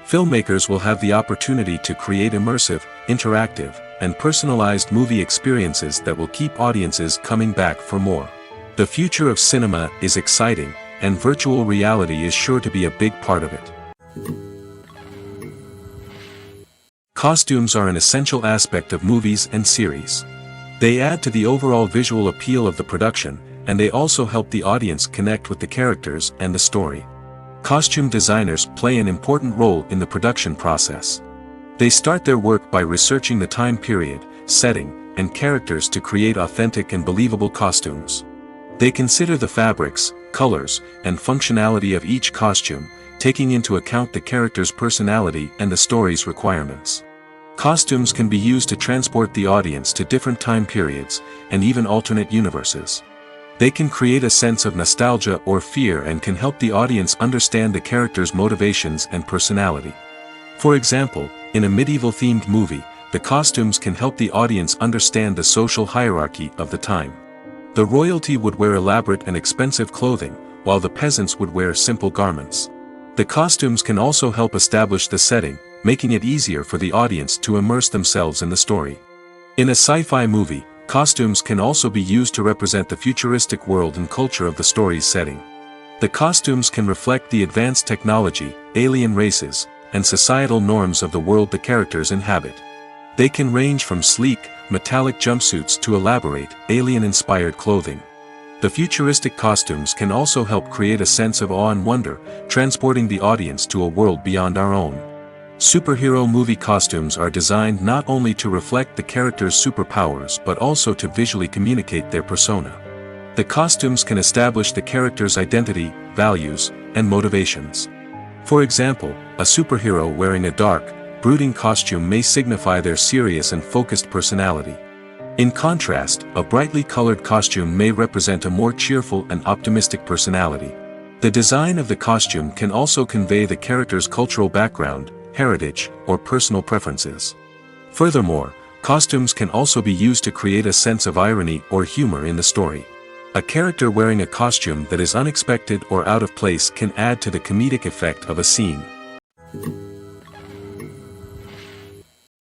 [SPEAKER 2] Filmmakers will have the opportunity to create immersive, interactive, and personalized movie experiences that will keep audiences coming back for more. The future of cinema is exciting, and virtual reality is sure to be a big part of it. Costumes are an essential aspect of movies and series. They add to the overall visual appeal of the production, and they also help the audience connect with the characters and the story. Costume designers play an important role in the production process. They start their work by researching the time period, setting, and characters to create authentic and believable costumes. They consider the fabrics, colors, and functionality of each costume, taking into account the character's personality and the story's requirements. Costumes can be used to transport the audience to different time periods, and even alternate universes. They can create a sense of nostalgia or fear and can help the audience understand the character's motivations and personality. For example, in a medieval-themed movie, the costumes can help the audience understand the social hierarchy of the time. The royalty would wear elaborate and expensive clothing, while the peasants would wear simple garments. The costumes can also help establish the setting, making it easier for the audience to immerse themselves in the story. In a sci-fi movie, costumes can also be used to represent the futuristic world and culture of the story's setting. The costumes can reflect the advanced technology, alien races, and societal norms of the world the characters inhabit. They can range from sleek, metallic jumpsuits to elaborate, alien-inspired clothing. The futuristic costumes can also help create a sense of awe and wonder, transporting the audience to a world beyond our own. Superhero movie costumes are designed not only to reflect the character's superpowers but also to visually communicate their persona. The costumes can establish the character's identity, values, and motivations. For example, a superhero wearing a dark, brooding costume may signify their serious and focused personality. In contrast, a brightly colored costume may represent a more cheerful and optimistic personality. The design of the costume can also convey the character's cultural background, heritage, or personal preferences. Furthermore, costumes can also be used to create a sense of irony or humor in the story. A character wearing a costume that is unexpected or out of place can add to the comedic effect of a scene.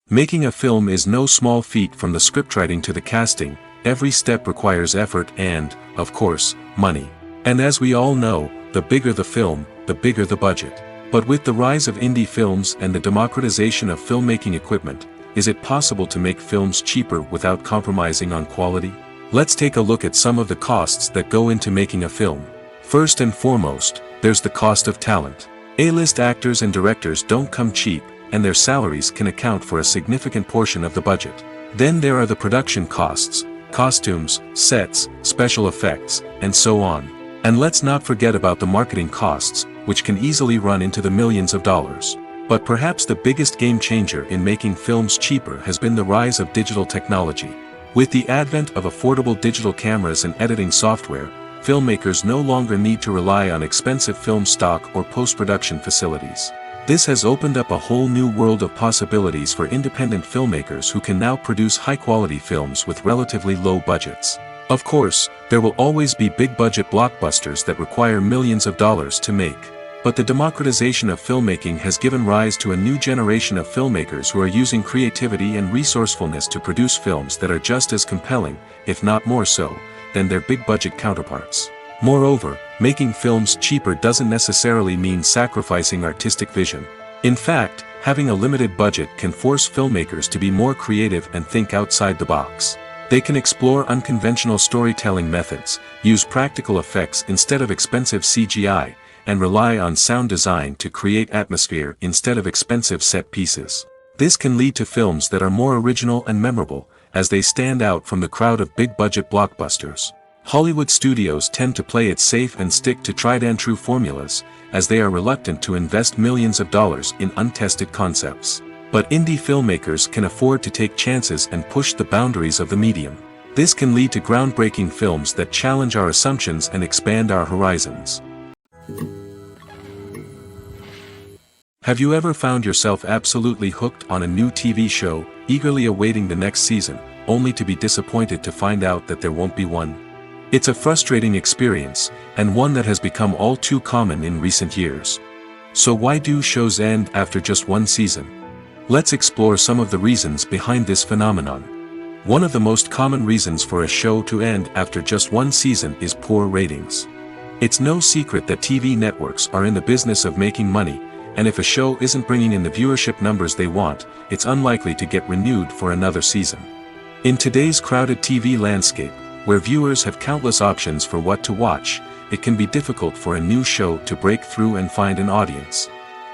[SPEAKER 2] Making a film is no small feat. From the scriptwriting to the casting, every step requires effort and, of course, money. And as we all know, the bigger the film, the bigger the budget. But with the rise of indie films and the democratization of filmmaking equipment, is it possible to make films cheaper without compromising on quality? Let's take a look at some of the costs that go into making a film. First and foremost, there's the cost of talent. A-list actors and directors don't come cheap, and their salaries can account for a significant portion of the budget. Then there are the production costs, costumes, sets, special effects, and so on. And let's not forget about the marketing costs, which can easily run into the millions of dollars. But perhaps the biggest game changer in making films cheaper has been the rise of digital technology. With the advent of affordable digital cameras and editing software, filmmakers no longer need to rely on expensive film stock or post-production facilities. This has opened up a whole new world of possibilities for independent filmmakers who can now produce high-quality films with relatively low budgets. Of course, there will always be big-budget blockbusters that require millions of dollars to make. But the democratization of filmmaking has given rise to a new generation of filmmakers who are using creativity and resourcefulness to produce films that are just as compelling, if not more so, than their big-budget counterparts. Moreover, making films cheaper doesn't necessarily mean sacrificing artistic vision. In fact, having a limited budget can force filmmakers to be more creative and think outside the box. They can explore unconventional storytelling methods, use practical effects instead of expensive CGI, and rely on sound design to create atmosphere instead of expensive set pieces. This can lead to films that are more original and memorable, as they stand out from the crowd of big-budget blockbusters. Hollywood studios tend to play it safe and stick to tried-and-true formulas, as they are reluctant to invest millions of dollars in untested concepts. But indie filmmakers can afford to take chances and push the boundaries of the medium. This can lead to groundbreaking films that challenge our assumptions and expand our horizons. Have you ever found yourself absolutely hooked on a new TV show, eagerly awaiting the next season, only to be disappointed to find out that there won't be one? It's a frustrating experience, and one that has become all too common in recent years. So why do shows end after just one season? Let's explore some of the reasons behind this phenomenon. One of the most common reasons for a show to end after just one season is poor ratings. It's no secret that TV networks are in the business of making money, and if a show isn't bringing in the viewership numbers they want, it's unlikely to get renewed for another season. In today's crowded TV landscape, where viewers have countless options for what to watch, it can be difficult for a new show to break through and find an audience.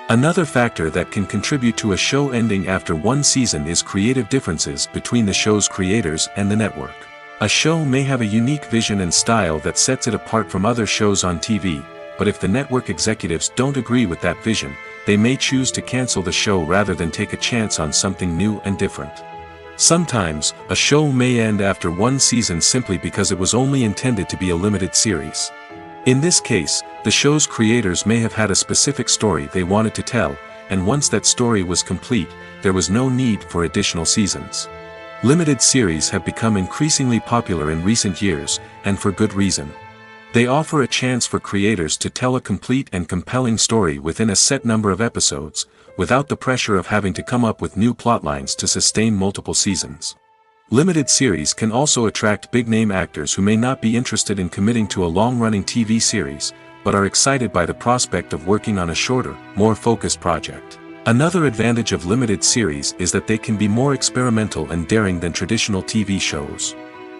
[SPEAKER 2] Another factor that can contribute to a show ending after one season is creative differences between the show's creators and the network. A show may have a unique vision and style that sets it apart from other shows on TV, but if the network executives don't agree with that vision, they may choose to cancel the show rather than take a chance on something new and different. Sometimes, a show may end after one season simply because it was only intended to be a limited series. In this case, the show's creators may have had a specific story they wanted to tell, and once that story was complete, there was no need for additional seasons. Limited series have become increasingly popular in recent years, and for good reason. They offer a chance for creators to tell a complete and compelling story within a set number of episodes, without the pressure of having to come up with new plotlines to sustain multiple seasons. Limited series can also attract big-name actors who may not be interested in committing to a long-running TV series, but are excited by the prospect of working on a shorter, more focused project. Another advantage of limited series is that they can be more experimental and daring than traditional TV shows.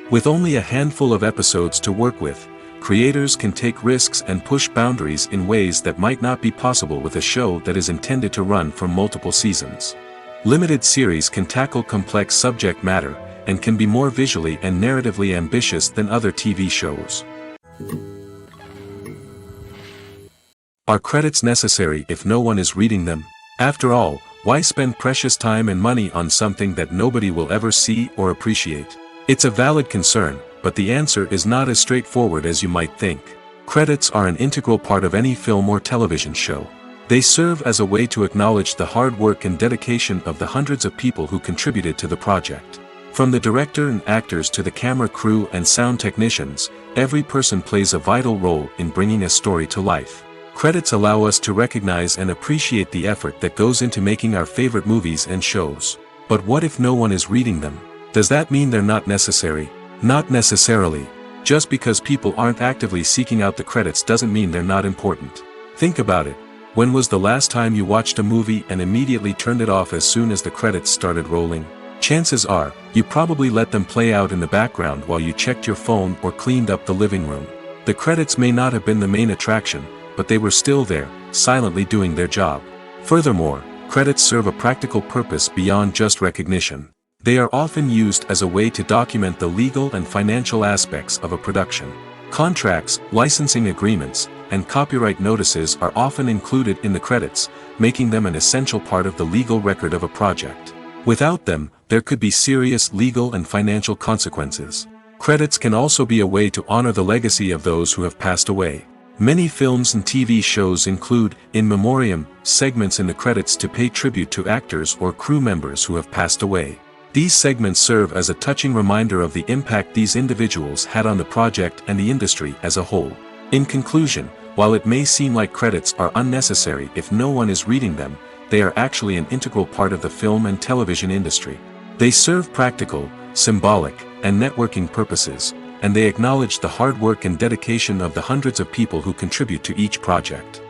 [SPEAKER 2] With only a handful of episodes to work with, creators can take risks and push boundaries in ways that might not be possible with a show that is intended to run for multiple seasons. Limited series can tackle complex subject matter, and can be more visually and narratively ambitious than other TV shows. Are credits necessary if no one is reading them? After all, why spend precious time and money on something that nobody will ever see or appreciate? It's a valid concern, but the answer is not as straightforward as you might think. Credits are an integral part of any film or television show. They serve as a way to acknowledge the hard work and dedication of the hundreds of people who contributed to the project. From the director and actors to the camera crew and sound technicians, every person plays a vital role in bringing a story to life. Credits allow us to recognize and appreciate the effort that goes into making our favorite movies and shows. But what if no one is reading them? Does that mean they're not necessary? Not necessarily. Just because people aren't actively seeking out the credits doesn't mean they're not important. Think about it. When was the last time you watched a movie and immediately turned it off as soon as the credits started rolling? Chances are, you probably let them play out in the background while you checked your phone or cleaned up the living room. The credits may not have been the main attraction, but they were still there, silently doing their job. Furthermore, credits serve a practical purpose beyond just recognition. They are often used as a way to document the legal and financial aspects of a production. Contracts, licensing agreements, and copyright notices are often included in the credits, making them an essential part of the legal record of a project. Without them, there could be serious legal and financial consequences. Credits can also be a way to honor the legacy of those who have passed away. Many films and TV shows include, in memoriam, segments in the credits to pay tribute to actors or crew members who have passed away. These segments serve as a touching reminder of the impact these individuals had on the project and the industry as a whole. In conclusion, while it may seem like credits are unnecessary if no one is reading them, they are actually an integral part of the film and television industry. They serve practical, symbolic, and networking purposes, and they acknowledge the hard work and dedication of the hundreds of people who contribute to each project.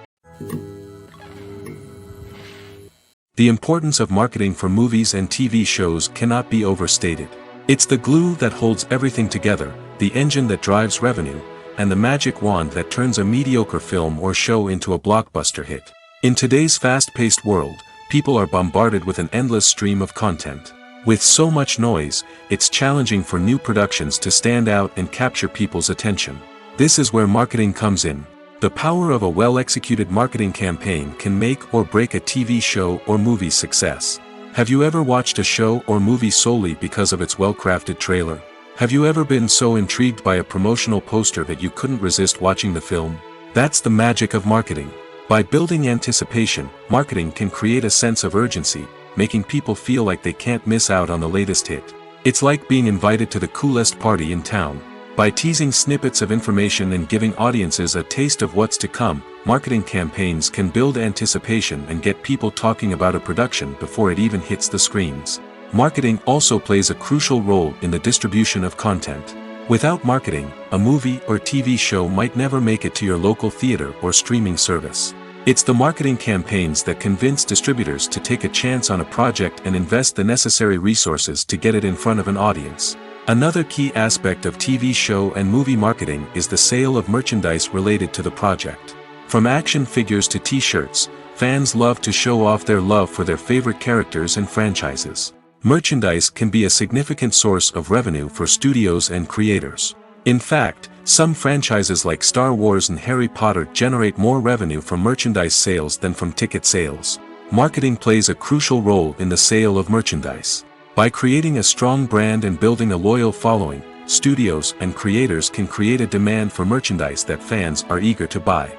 [SPEAKER 2] The importance of marketing for movies and TV shows cannot be overstated. It's the glue that holds everything together, the engine that drives revenue, and the magic wand that turns a mediocre film or show into a blockbuster hit. In today's fast-paced world, people are bombarded with an endless stream of content. With so much noise, it's challenging for new productions to stand out and capture people's attention. This is where marketing comes in. The power of a well-executed marketing campaign can make or break a TV show or movie's success. Have you ever watched a show or movie solely because of its well-crafted trailer? Have you ever been so intrigued by a promotional poster that you couldn't resist watching the film? That's the magic of marketing. By building anticipation, marketing can create a sense of urgency, making people feel like they can't miss out on the latest hit. It's like being invited to the coolest party in town. By teasing snippets of information and giving audiences a taste of what's to come, marketing campaigns can build anticipation and get people talking about a production before it even hits the screens. Marketing also plays a crucial role in the distribution of content. Without marketing, a movie or TV show might never make it to your local theater or streaming service. It's the marketing campaigns that convince distributors to take a chance on a project and invest the necessary resources to get it in front of an audience. Another key aspect of TV show and movie marketing is the sale of merchandise related to the project. From action figures to t-shirts, fans love to show off their love for their favorite characters and franchises. Merchandise can be a significant source of revenue for studios and creators. In fact, some franchises like Star Wars and Harry Potter generate more revenue from merchandise sales than from ticket sales. Marketing plays a crucial role in the sale of merchandise. By creating a strong brand and building a loyal following, studios and creators can create a demand for merchandise that fans are eager to buy.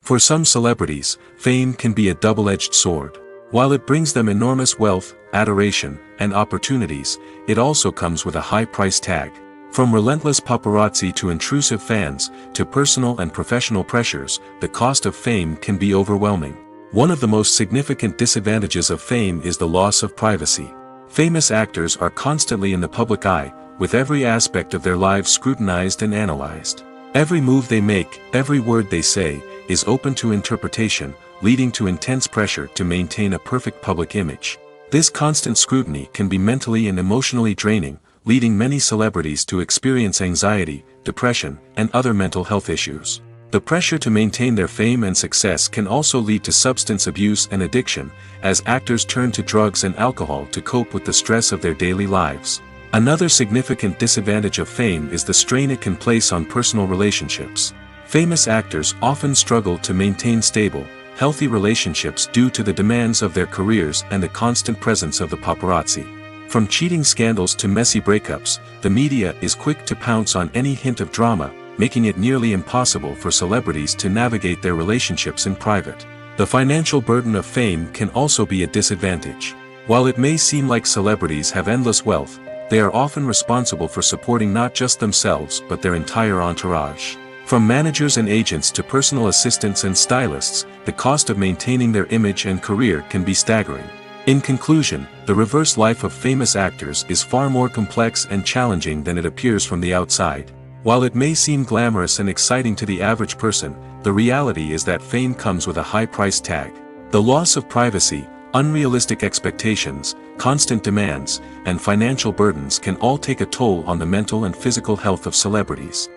[SPEAKER 2] For some celebrities, fame can be a double-edged sword. While it brings them enormous wealth, adoration, and opportunities, it also comes with a high price tag. From relentless paparazzi to intrusive fans, to personal and professional pressures, the cost of fame can be overwhelming. One of the most significant disadvantages of fame is the loss of privacy. Famous actors are constantly in the public eye, with every aspect of their lives scrutinized and analyzed. Every move they make, every word they say, is open to interpretation, leading to intense pressure to maintain a perfect public image. This constant scrutiny can be mentally and emotionally draining, leading many celebrities to experience anxiety, depression, and other mental health issues. The pressure to maintain their fame and success can also lead to substance abuse and addiction, as actors turn to drugs and alcohol to cope with the stress of their daily lives. Another significant disadvantage of fame is the strain it can place on personal relationships. Famous actors often struggle to maintain stable, healthy relationships due to the demands of their careers and the constant presence of the paparazzi. From cheating scandals to messy breakups, the media is quick to pounce on any hint of drama, making it nearly impossible for celebrities to navigate their relationships in private. The financial burden of fame can also be a disadvantage. While it may seem like celebrities have endless wealth, they are often responsible for supporting not just themselves but their entire entourage. From managers and agents to personal assistants and stylists, the cost of maintaining their image and career can be staggering. In conclusion, the reverse life of famous actors is far more complex and challenging than it appears from the outside. While it may seem glamorous and exciting to the average person, the reality is that fame comes with a high price tag. The loss of privacy, unrealistic expectations, constant demands, and financial burdens can all take a toll on the mental and physical health of celebrities.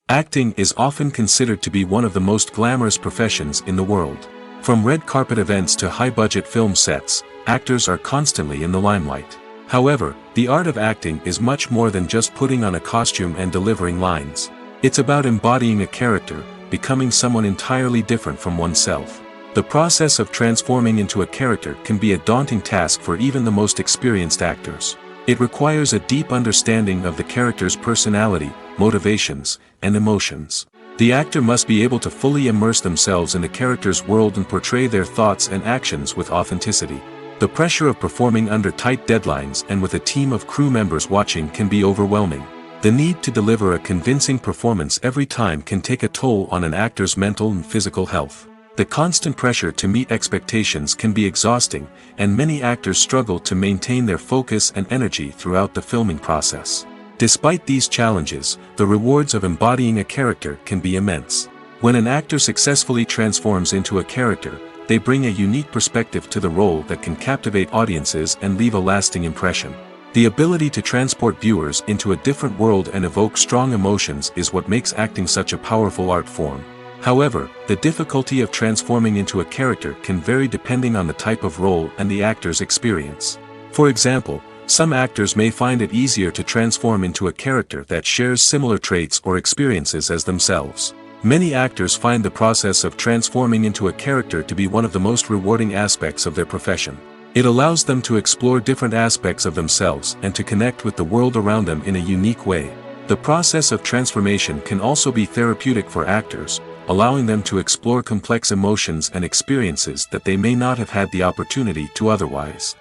[SPEAKER 2] Acting is often considered to be one of the most glamorous professions in the world. From red carpet events to high-budget film sets, actors are constantly in the limelight. However, the art of acting is much more than just putting on a costume and delivering lines. It's about embodying a character, becoming someone entirely different from oneself. The process of transforming into a character can be a daunting task for even the most experienced actors. It requires a deep understanding of the character's personality, motivations, and emotions. The actor must be able to fully immerse themselves in the character's world and portray their thoughts and actions with authenticity. The pressure of performing under tight deadlines and with a team of crew members watching can be overwhelming. The need to deliver a convincing performance every time can take a toll on an actor's mental and physical health. The constant pressure to meet expectations can be exhausting, and many actors struggle to maintain their focus and energy throughout the filming process. Despite these challenges, the rewards of embodying a character can be immense. When an actor successfully transforms into a character, they bring a unique perspective to the role that can captivate audiences and leave a lasting impression. The ability to transport viewers into a different world and evoke strong emotions is what makes acting such a powerful art form. However, the difficulty of transforming into a character can vary depending on the type of role and the actor's experience. For example, some actors may find it easier to transform into a character that shares similar traits or experiences as themselves. Many actors find the process of transforming into a character to be one of the most rewarding aspects of their profession. It allows them to explore different aspects of themselves and to connect with the world around them in a unique way. The process of transformation can also be therapeutic for actors, allowing them to explore complex emotions and experiences that they may not have had the opportunity to otherwise.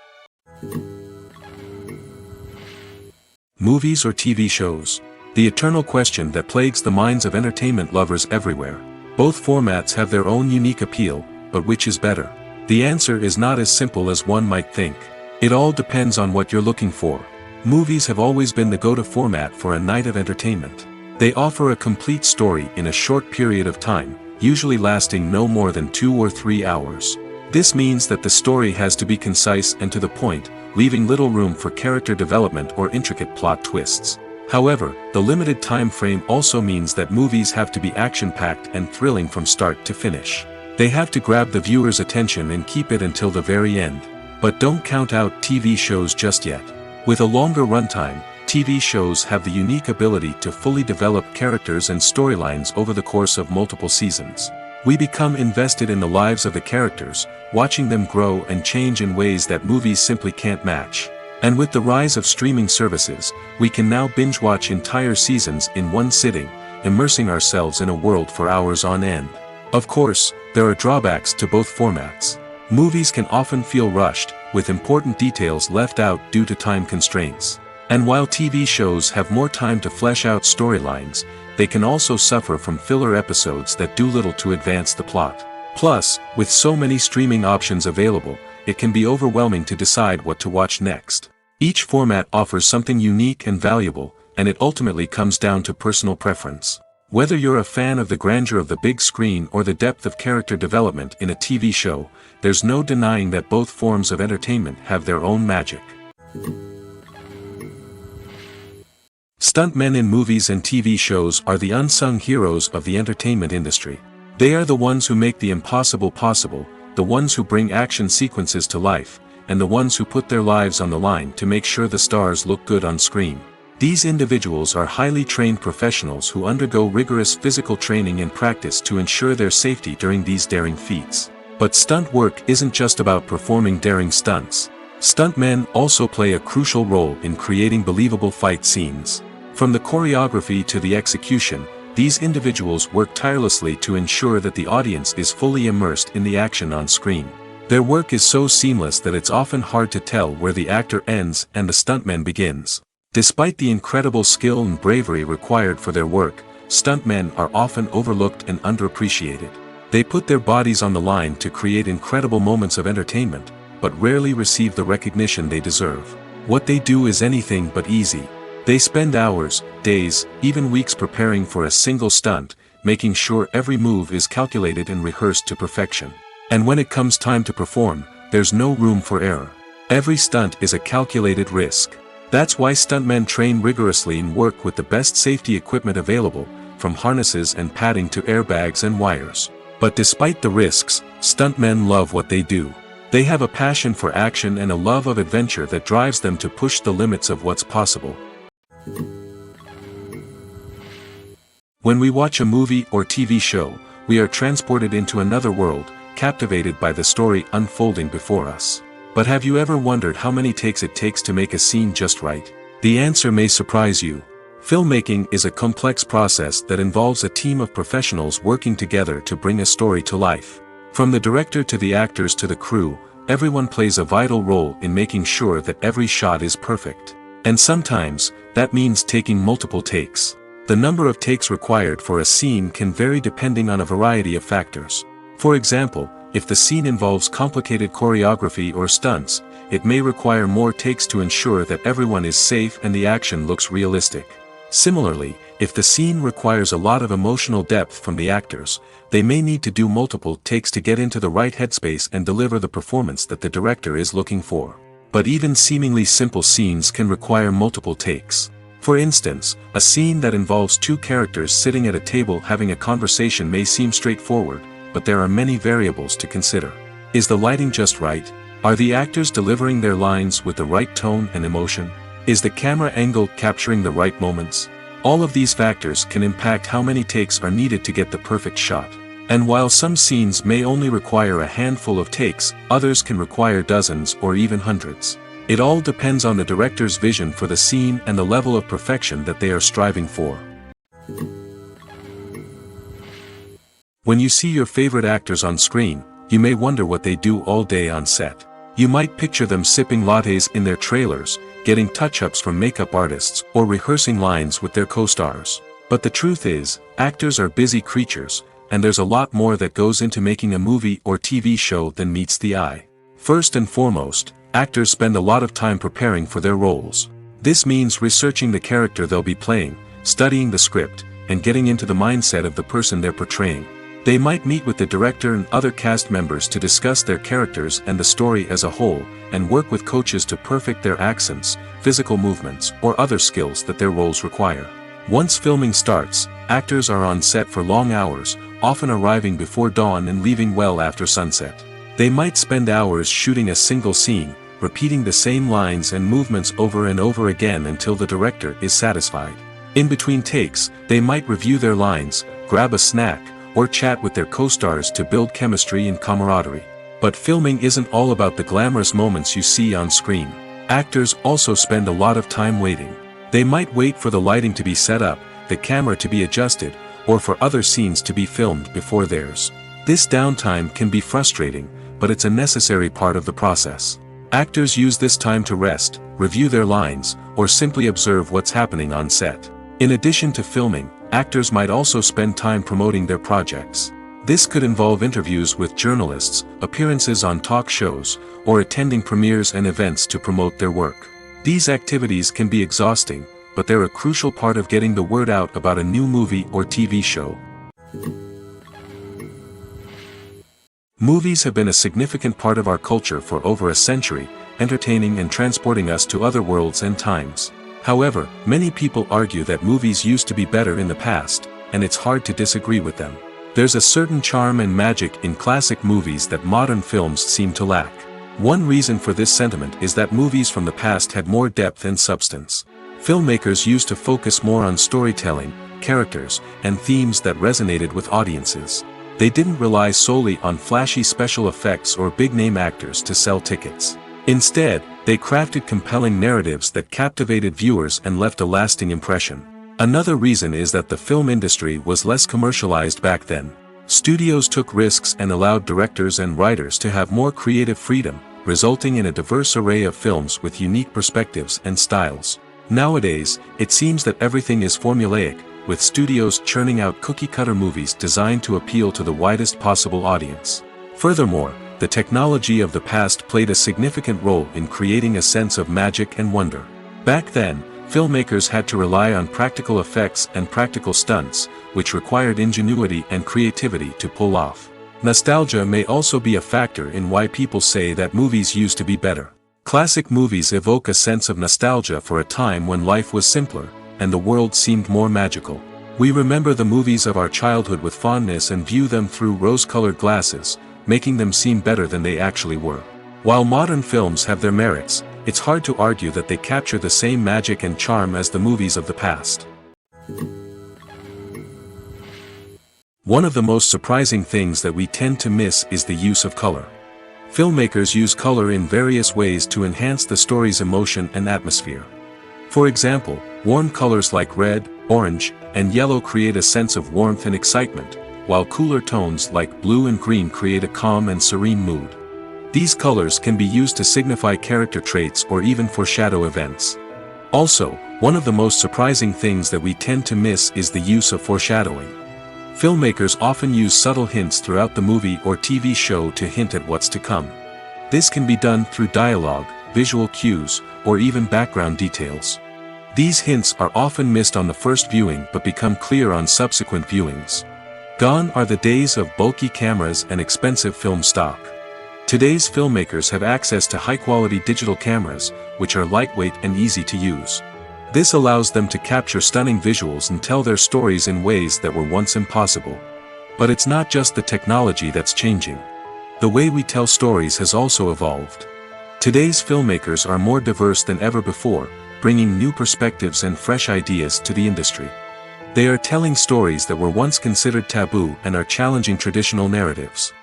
[SPEAKER 2] Movies or TV shows? The eternal question that plagues the minds of entertainment lovers everywhere. Both formats have their own unique appeal, but which is better? The answer is not as simple as one might think. It all depends on what you're looking for. Movies have always been the go-to format for a night of entertainment. They offer a complete story in a short period of time, usually lasting no more than 2 or 3 hours. This means that the story has to be concise and to the point, leaving little room for character development or intricate plot twists. However, the limited time frame also means that movies have to be action-packed and thrilling from start to finish. They have to grab the viewer's attention and keep it until the very end. But don't count out TV shows just yet. With a longer runtime, TV shows have the unique ability to fully develop characters and storylines over the course of multiple seasons. We become invested in the lives of the characters, watching them grow and change in ways that movies simply can't match. And with the rise of streaming services, we can now binge-watch entire seasons in one sitting, immersing ourselves in a world for hours on end. Of course, there are drawbacks to both formats. Movies can often feel rushed, with important details left out due to time constraints. And while TV shows have more time to flesh out storylines, they can also suffer from filler episodes that do little to advance the plot. Plus, with so many streaming options available, it can be overwhelming to decide what to watch next. Each format offers something unique and valuable, and it ultimately comes down to personal preference. Whether you're a fan of the grandeur of the big screen or the depth of character development in a TV show, there's no denying that both forms of entertainment have their own magic. Stuntmen in movies and TV shows are the unsung heroes of the entertainment industry. They are the ones who make the impossible possible, the ones who bring action sequences to life, and the ones who put their lives on the line to make sure the stars look good on screen. These individuals are highly trained professionals who undergo rigorous physical training and practice to ensure their safety during these daring feats. But stunt work isn't just about performing daring stunts. Stuntmen also play a crucial role in creating believable fight scenes. From the choreography to the execution, these individuals work tirelessly to ensure that the audience is fully immersed in the action on screen. Their work is so seamless that it's often hard to tell where the actor ends and the stuntman begins. Despite the incredible skill and bravery required for their work, stuntmen are often overlooked and underappreciated. They put their bodies on the line to create incredible moments of entertainment, but rarely receive the recognition they deserve. What they do is anything but easy. They spend hours, days, even weeks preparing for a single stunt, making sure every move is calculated and rehearsed to perfection. And when it comes time to perform, there's no room for error. Every stunt is a calculated risk. That's why stuntmen train rigorously and work with the best safety equipment available, from harnesses and padding to airbags and wires. But despite the risks, stuntmen love what they do. They have a passion for action and a love of adventure that drives them to push the limits of what's possible. When we watch a movie or TV show, we are transported into another world, captivated by the story unfolding before us. But have you ever wondered how many takes it takes to make a scene just right? The answer may surprise you. Filmmaking is a complex process that involves a team of professionals working together to bring a story to life. From the director to the actors to the crew, everyone plays a vital role in making sure that every shot is perfect. And sometimes, that means taking multiple takes. The number of takes required for a scene can vary depending on a variety of factors. For example, if the scene involves complicated choreography or stunts, it may require more takes to ensure that everyone is safe and the action looks realistic. Similarly, if the scene requires a lot of emotional depth from the actors, they may need to do multiple takes to get into the right headspace and deliver the performance that the director is looking for. But even seemingly simple scenes can require multiple takes. For instance, a scene that involves two characters sitting at a table having a conversation may seem straightforward, but there are many variables to consider. Is the lighting just right? Are the actors delivering their lines with the right tone and emotion? Is the camera angle capturing the right moments? All of these factors can impact how many takes are needed to get the perfect shot. And while some scenes may only require a handful of takes, others can require dozens or even hundreds. It all depends on the director's vision for the scene and the level of perfection that they are striving for. When you see your favorite actors on screen, you may wonder what they do all day on set. You might picture them sipping lattes in their trailers, getting touch-ups from makeup artists, or rehearsing lines with their co-stars. But the truth is, actors are busy creatures, and there's a lot more that goes into making a movie or TV show than meets the eye. First and foremost, actors spend a lot of time preparing for their roles. This means researching the character they'll be playing, studying the script, and getting into the mindset of the person they're portraying. They might meet with the director and other cast members to discuss their characters and the story as a whole, and work with coaches to perfect their accents, physical movements, or other skills that their roles require. Once filming starts, actors are on set for long hours, often arriving before dawn and leaving well after sunset. They might spend hours shooting a single scene, repeating the same lines and movements over and over again until the director is satisfied. In between takes, they might review their lines, grab a snack, or chat with their co-stars to build chemistry and camaraderie. But filming isn't all about the glamorous moments you see on screen. Actors also spend a lot of time waiting. They might wait for the lighting to be set up, the camera to be adjusted, or for other scenes to be filmed before theirs. This downtime can be frustrating, but it's a necessary part of the process. Actors use this time to rest, review their lines, or simply observe what's happening on set. In addition to filming, actors might also spend time promoting their projects. This could involve interviews with journalists, appearances on talk shows, or attending premieres and events to promote their work. These activities can be exhausting, but they're a crucial part of getting the word out about a new movie or TV show. Movies have been a significant part of our culture for over a century, entertaining and transporting us to other worlds and times. However, many people argue that movies used to be better in the past, and it's hard to disagree with them. There's a certain charm and magic in classic movies that modern films seem to lack. One reason for this sentiment is that movies from the past had more depth and substance. Filmmakers used to focus more on storytelling, characters, and themes that resonated with audiences. They didn't rely solely on flashy special effects or big-name actors to sell tickets. Instead, they crafted compelling narratives that captivated viewers and left a lasting impression. Another reason is that the film industry was less commercialized back then. Studios took risks and allowed directors and writers to have more creative freedom, resulting in a diverse array of films with unique perspectives and styles. Nowadays, it seems that everything is formulaic, with studios churning out cookie-cutter movies designed to appeal to the widest possible audience. Furthermore, the technology of the past played a significant role in creating a sense of magic and wonder. Back then, filmmakers had to rely on practical effects and practical stunts, which required ingenuity and creativity to pull off. Nostalgia may also be a factor in why people say that movies used to be better. Classic movies evoke a sense of nostalgia for a time when life was simpler, and the world seemed more magical. We remember the movies of our childhood with fondness and view them through rose-colored glasses, making them seem better than they actually were. While modern films have their merits, it's hard to argue that they capture the same magic and charm as the movies of the past. One of the most surprising things that we tend to miss is the use of color. Filmmakers use color in various ways to enhance the story's emotion and atmosphere. For example, warm colors like red, orange, and yellow create a sense of warmth and excitement, while cooler tones like blue and green create a calm and serene mood. These colors can be used to signify character traits or even foreshadow events. Also, one of the most surprising things that we tend to miss is the use of foreshadowing. Filmmakers often use subtle hints throughout the movie or TV show to hint at what's to come. This can be done through dialogue, visual cues, or even background details. These hints are often missed on the first viewing but become clear on subsequent viewings. Gone are the days of bulky cameras and expensive film stock. Today's filmmakers have access to high-quality digital cameras, which are lightweight and easy to use. This allows them to capture stunning visuals and tell their stories in ways that were once impossible. But it's not just the technology that's changing. The way we tell stories has also evolved. Today's filmmakers are more diverse than ever before, bringing new perspectives and fresh ideas to the industry. They are telling stories that were once considered taboo and are challenging traditional narratives.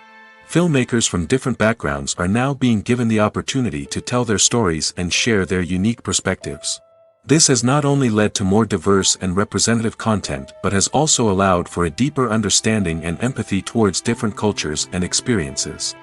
[SPEAKER 2] Filmmakers from different backgrounds are now being given the opportunity to tell their stories and share their unique perspectives. This has not only led to more diverse and representative content but has also allowed for a deeper understanding and empathy towards different cultures and experiences.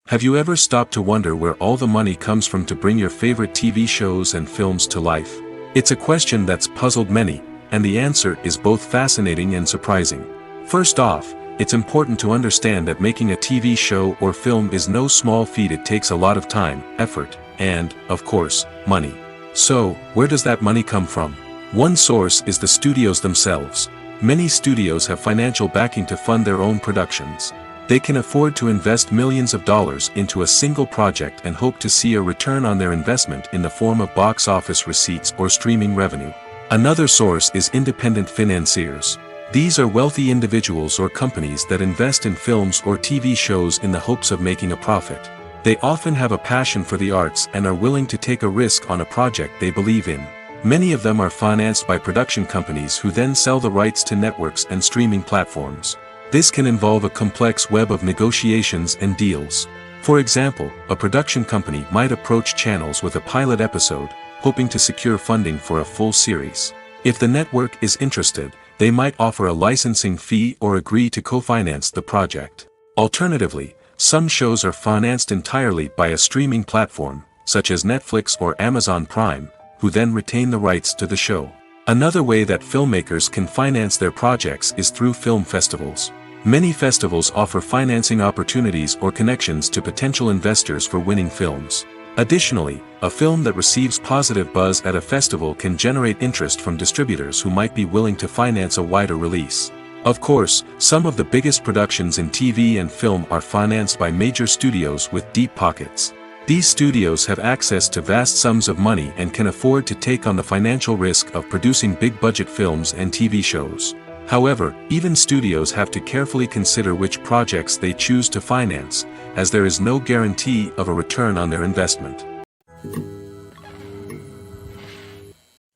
[SPEAKER 2] Have you ever stopped to wonder where all the money comes from to bring your favorite TV shows and films to life? It's a question that's puzzled many, and the answer is both fascinating and surprising. First off, it's important to understand that making a TV show or film is no small feat. It takes a lot of time, effort, and, of course, money. So, where does that money come from? One source is the studios themselves. Many studios have financial backing to fund their own productions. They can afford to invest millions of dollars into a single project and hope to see a return on their investment in the form of box office receipts or streaming revenue. Another source is independent financiers. These are wealthy individuals or companies that invest in films or TV shows in the hopes of making a profit. They often have a passion for the arts and are willing to take a risk on a project they believe in. Many of them are financed by production companies who then sell the rights to networks and streaming platforms. This can involve a complex web of negotiations and deals. For example, a production company might approach channels with a pilot episode, hoping to secure funding for a full series. If the network is interested, they might offer a licensing fee or agree to co-finance the project. Alternatively, some shows are financed entirely by a streaming platform, such as Netflix or Amazon Prime, who then retain the rights to the show. Another way that filmmakers can finance their projects is through film festivals. Many festivals offer financing opportunities or connections to potential investors for winning films. Additionally, a film that receives positive buzz at a festival can generate interest from distributors who might be willing to finance a wider release. Of course, some of the biggest productions in TV and film are financed by major studios with deep pockets. These studios have access to vast sums of money and can afford to take on the financial risk of producing big-budget films and TV shows. However, even studios have to carefully consider which projects they choose to finance, as there is no guarantee of a return on their investment.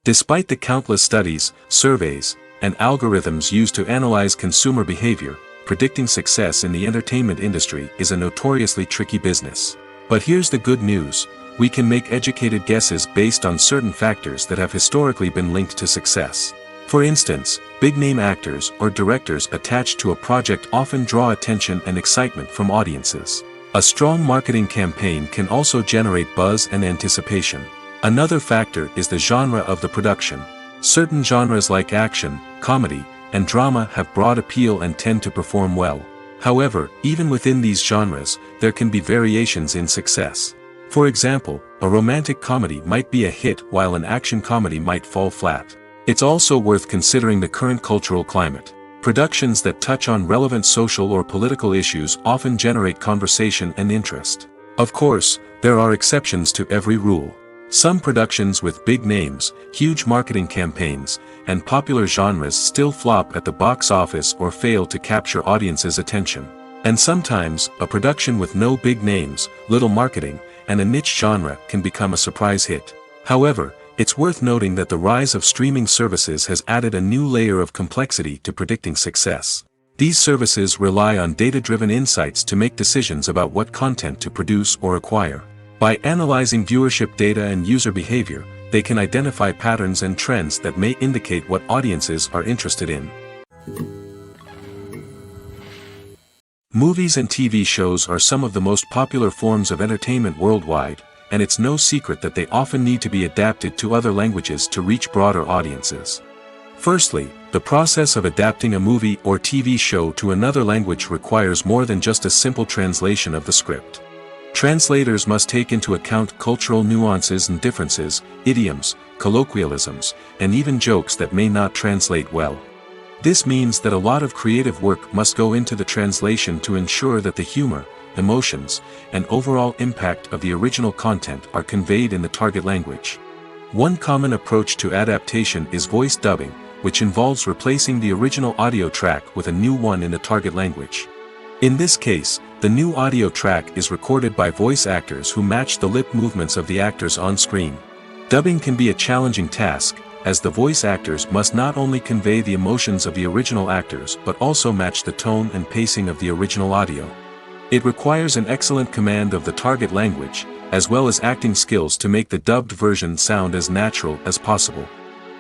[SPEAKER 2] Despite the countless studies, surveys, and algorithms used to analyze consumer behavior, predicting success in the entertainment industry is a notoriously tricky business. But here's the good news: we can make educated guesses based on certain factors that have historically been linked to success. For instance, big-name actors or directors attached to a project often draw attention and excitement from audiences. A strong marketing campaign can also generate buzz and anticipation. Another factor is the genre of the production. Certain genres like action, comedy, and drama have broad appeal and tend to perform well. However, even within these genres, there can be variations in success. For example, a romantic comedy might be a hit while an action comedy might fall flat. It's also worth considering the current cultural climate. Productions that touch on relevant social or political issues often generate conversation and interest. Of course, there are exceptions to every rule. Some productions with big names, huge marketing campaigns, and popular genres still flop at the box office or fail to capture audiences' attention. And sometimes, a production with no big names, little marketing, and a niche genre can become a surprise hit. However, it's worth noting that the rise of streaming services has added a new layer of complexity to predicting success. These services rely on data-driven insights to make decisions about what content to produce or acquire. By analyzing viewership data and user behavior, they can identify patterns and trends that may indicate what audiences are interested in. Movies and TV shows are some of the most popular forms of entertainment worldwide, and it's no secret that they often need to be adapted to other languages to reach broader audiences. Firstly, the process of adapting a movie or TV show to another language requires more than just a simple translation of the script. Translators must take into account cultural nuances and differences, idioms, colloquialisms, and even jokes that may not translate well. This means that a lot of creative work must go into the translation to ensure that the humor, emotions, and overall impact of the original content are conveyed in the target language. One common approach to adaptation is voice dubbing, which involves replacing the original audio track with a new one in the target language. In this case, the new audio track is recorded by voice actors who match the lip movements of the actors on screen. Dubbing can be a challenging task, as the voice actors must not only convey the emotions of the original actors but also match the tone and pacing of the original audio. It requires an excellent command of the target language, as well as acting skills to make the dubbed version sound as natural as possible.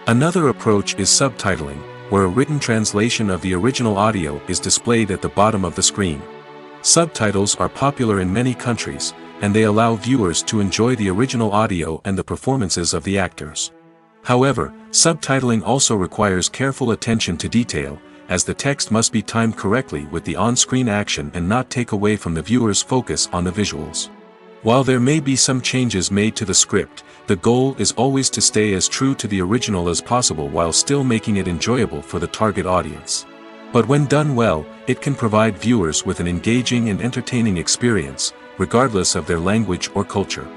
[SPEAKER 2] Another approach is subtitling, where a written translation of the original audio is displayed at the bottom of the screen. Subtitles are popular in many countries, and they allow viewers to enjoy the original audio and the performances of the actors. However, subtitling also requires careful attention to detail, as the text must be timed correctly with the on-screen action and not take away from the viewer's focus on the visuals. While there may be some changes made to the script, the goal is always to stay as true to the original as possible while still making it enjoyable for the target audience. But when done well, it can provide viewers with an engaging and entertaining experience, regardless of their language or culture.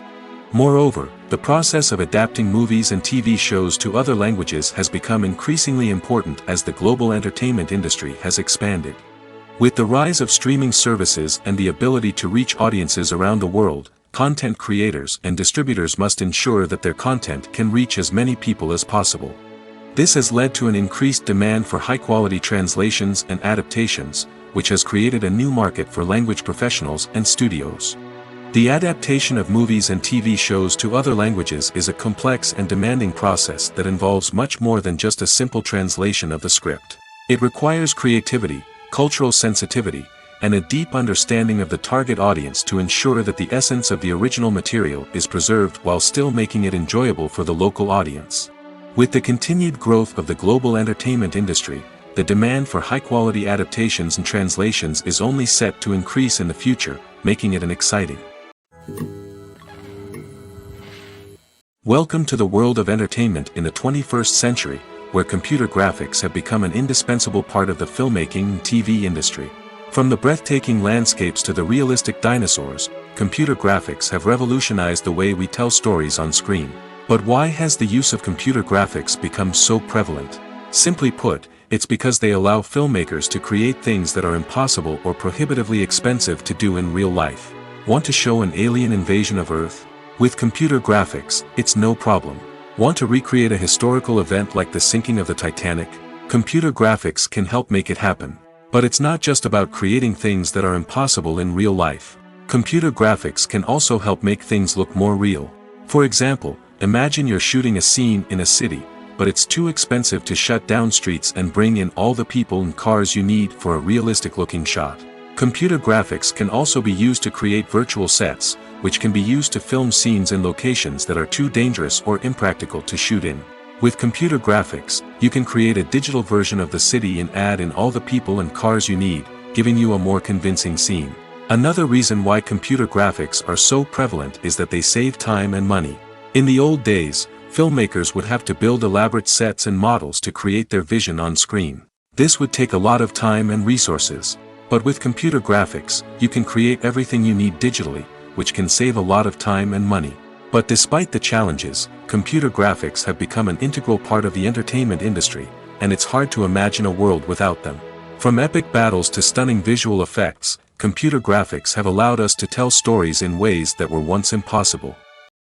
[SPEAKER 2] Moreover, the process of adapting movies and TV shows to other languages has become increasingly important as the global entertainment industry has expanded. With the rise of streaming services and the ability to reach audiences around the world, content creators and distributors must ensure that their content can reach as many people as possible. This has led to an increased demand for high-quality translations and adaptations, which has created a new market for language professionals and studios. The adaptation of movies and TV shows to other languages is a complex and demanding process that involves much more than just a simple translation of the script. It requires creativity, cultural sensitivity, and a deep understanding of the target audience to ensure that the essence of the original material is preserved while still making it enjoyable for the local audience. With the continued growth of the global entertainment industry, the demand for high-quality adaptations and translations is only set to increase in the future, making it an exciting. Welcome to the world of entertainment in the 21st century, where computer graphics have become an indispensable part of the filmmaking and TV industry. From the breathtaking landscapes to the realistic dinosaurs, computer graphics have revolutionized the way we tell stories on screen. But why has the use of computer graphics become so prevalent? Simply put, it's because they allow filmmakers to create things that are impossible or prohibitively expensive to do in real life. Want to show an alien invasion of Earth? With computer graphics, it's no problem. Want to recreate a historical event like the sinking of the Titanic? Computer graphics can help make it happen. But it's not just about creating things that are impossible in real life. Computer graphics can also help make things look more real. For example, imagine you're shooting a scene in a city, but it's too expensive to shut down streets and bring in all the people and cars you need for a realistic-looking shot. Computer graphics can also be used to create virtual sets, which can be used to film scenes in locations that are too dangerous or impractical to shoot in. With computer graphics, you can create a digital version of the city and add in all the people and cars you need, giving you a more convincing scene. Another reason why computer graphics are so prevalent is that they save time and money. In the old days, filmmakers would have to build elaborate sets and models to create their vision on screen. This would take a lot of time and resources. But with computer graphics, you can create everything you need digitally, which can save a lot of time and money. But despite the challenges, computer graphics have become an integral part of the entertainment industry, and it's hard to imagine a world without them. From epic battles to stunning visual effects, computer graphics have allowed us to tell stories in ways that were once impossible.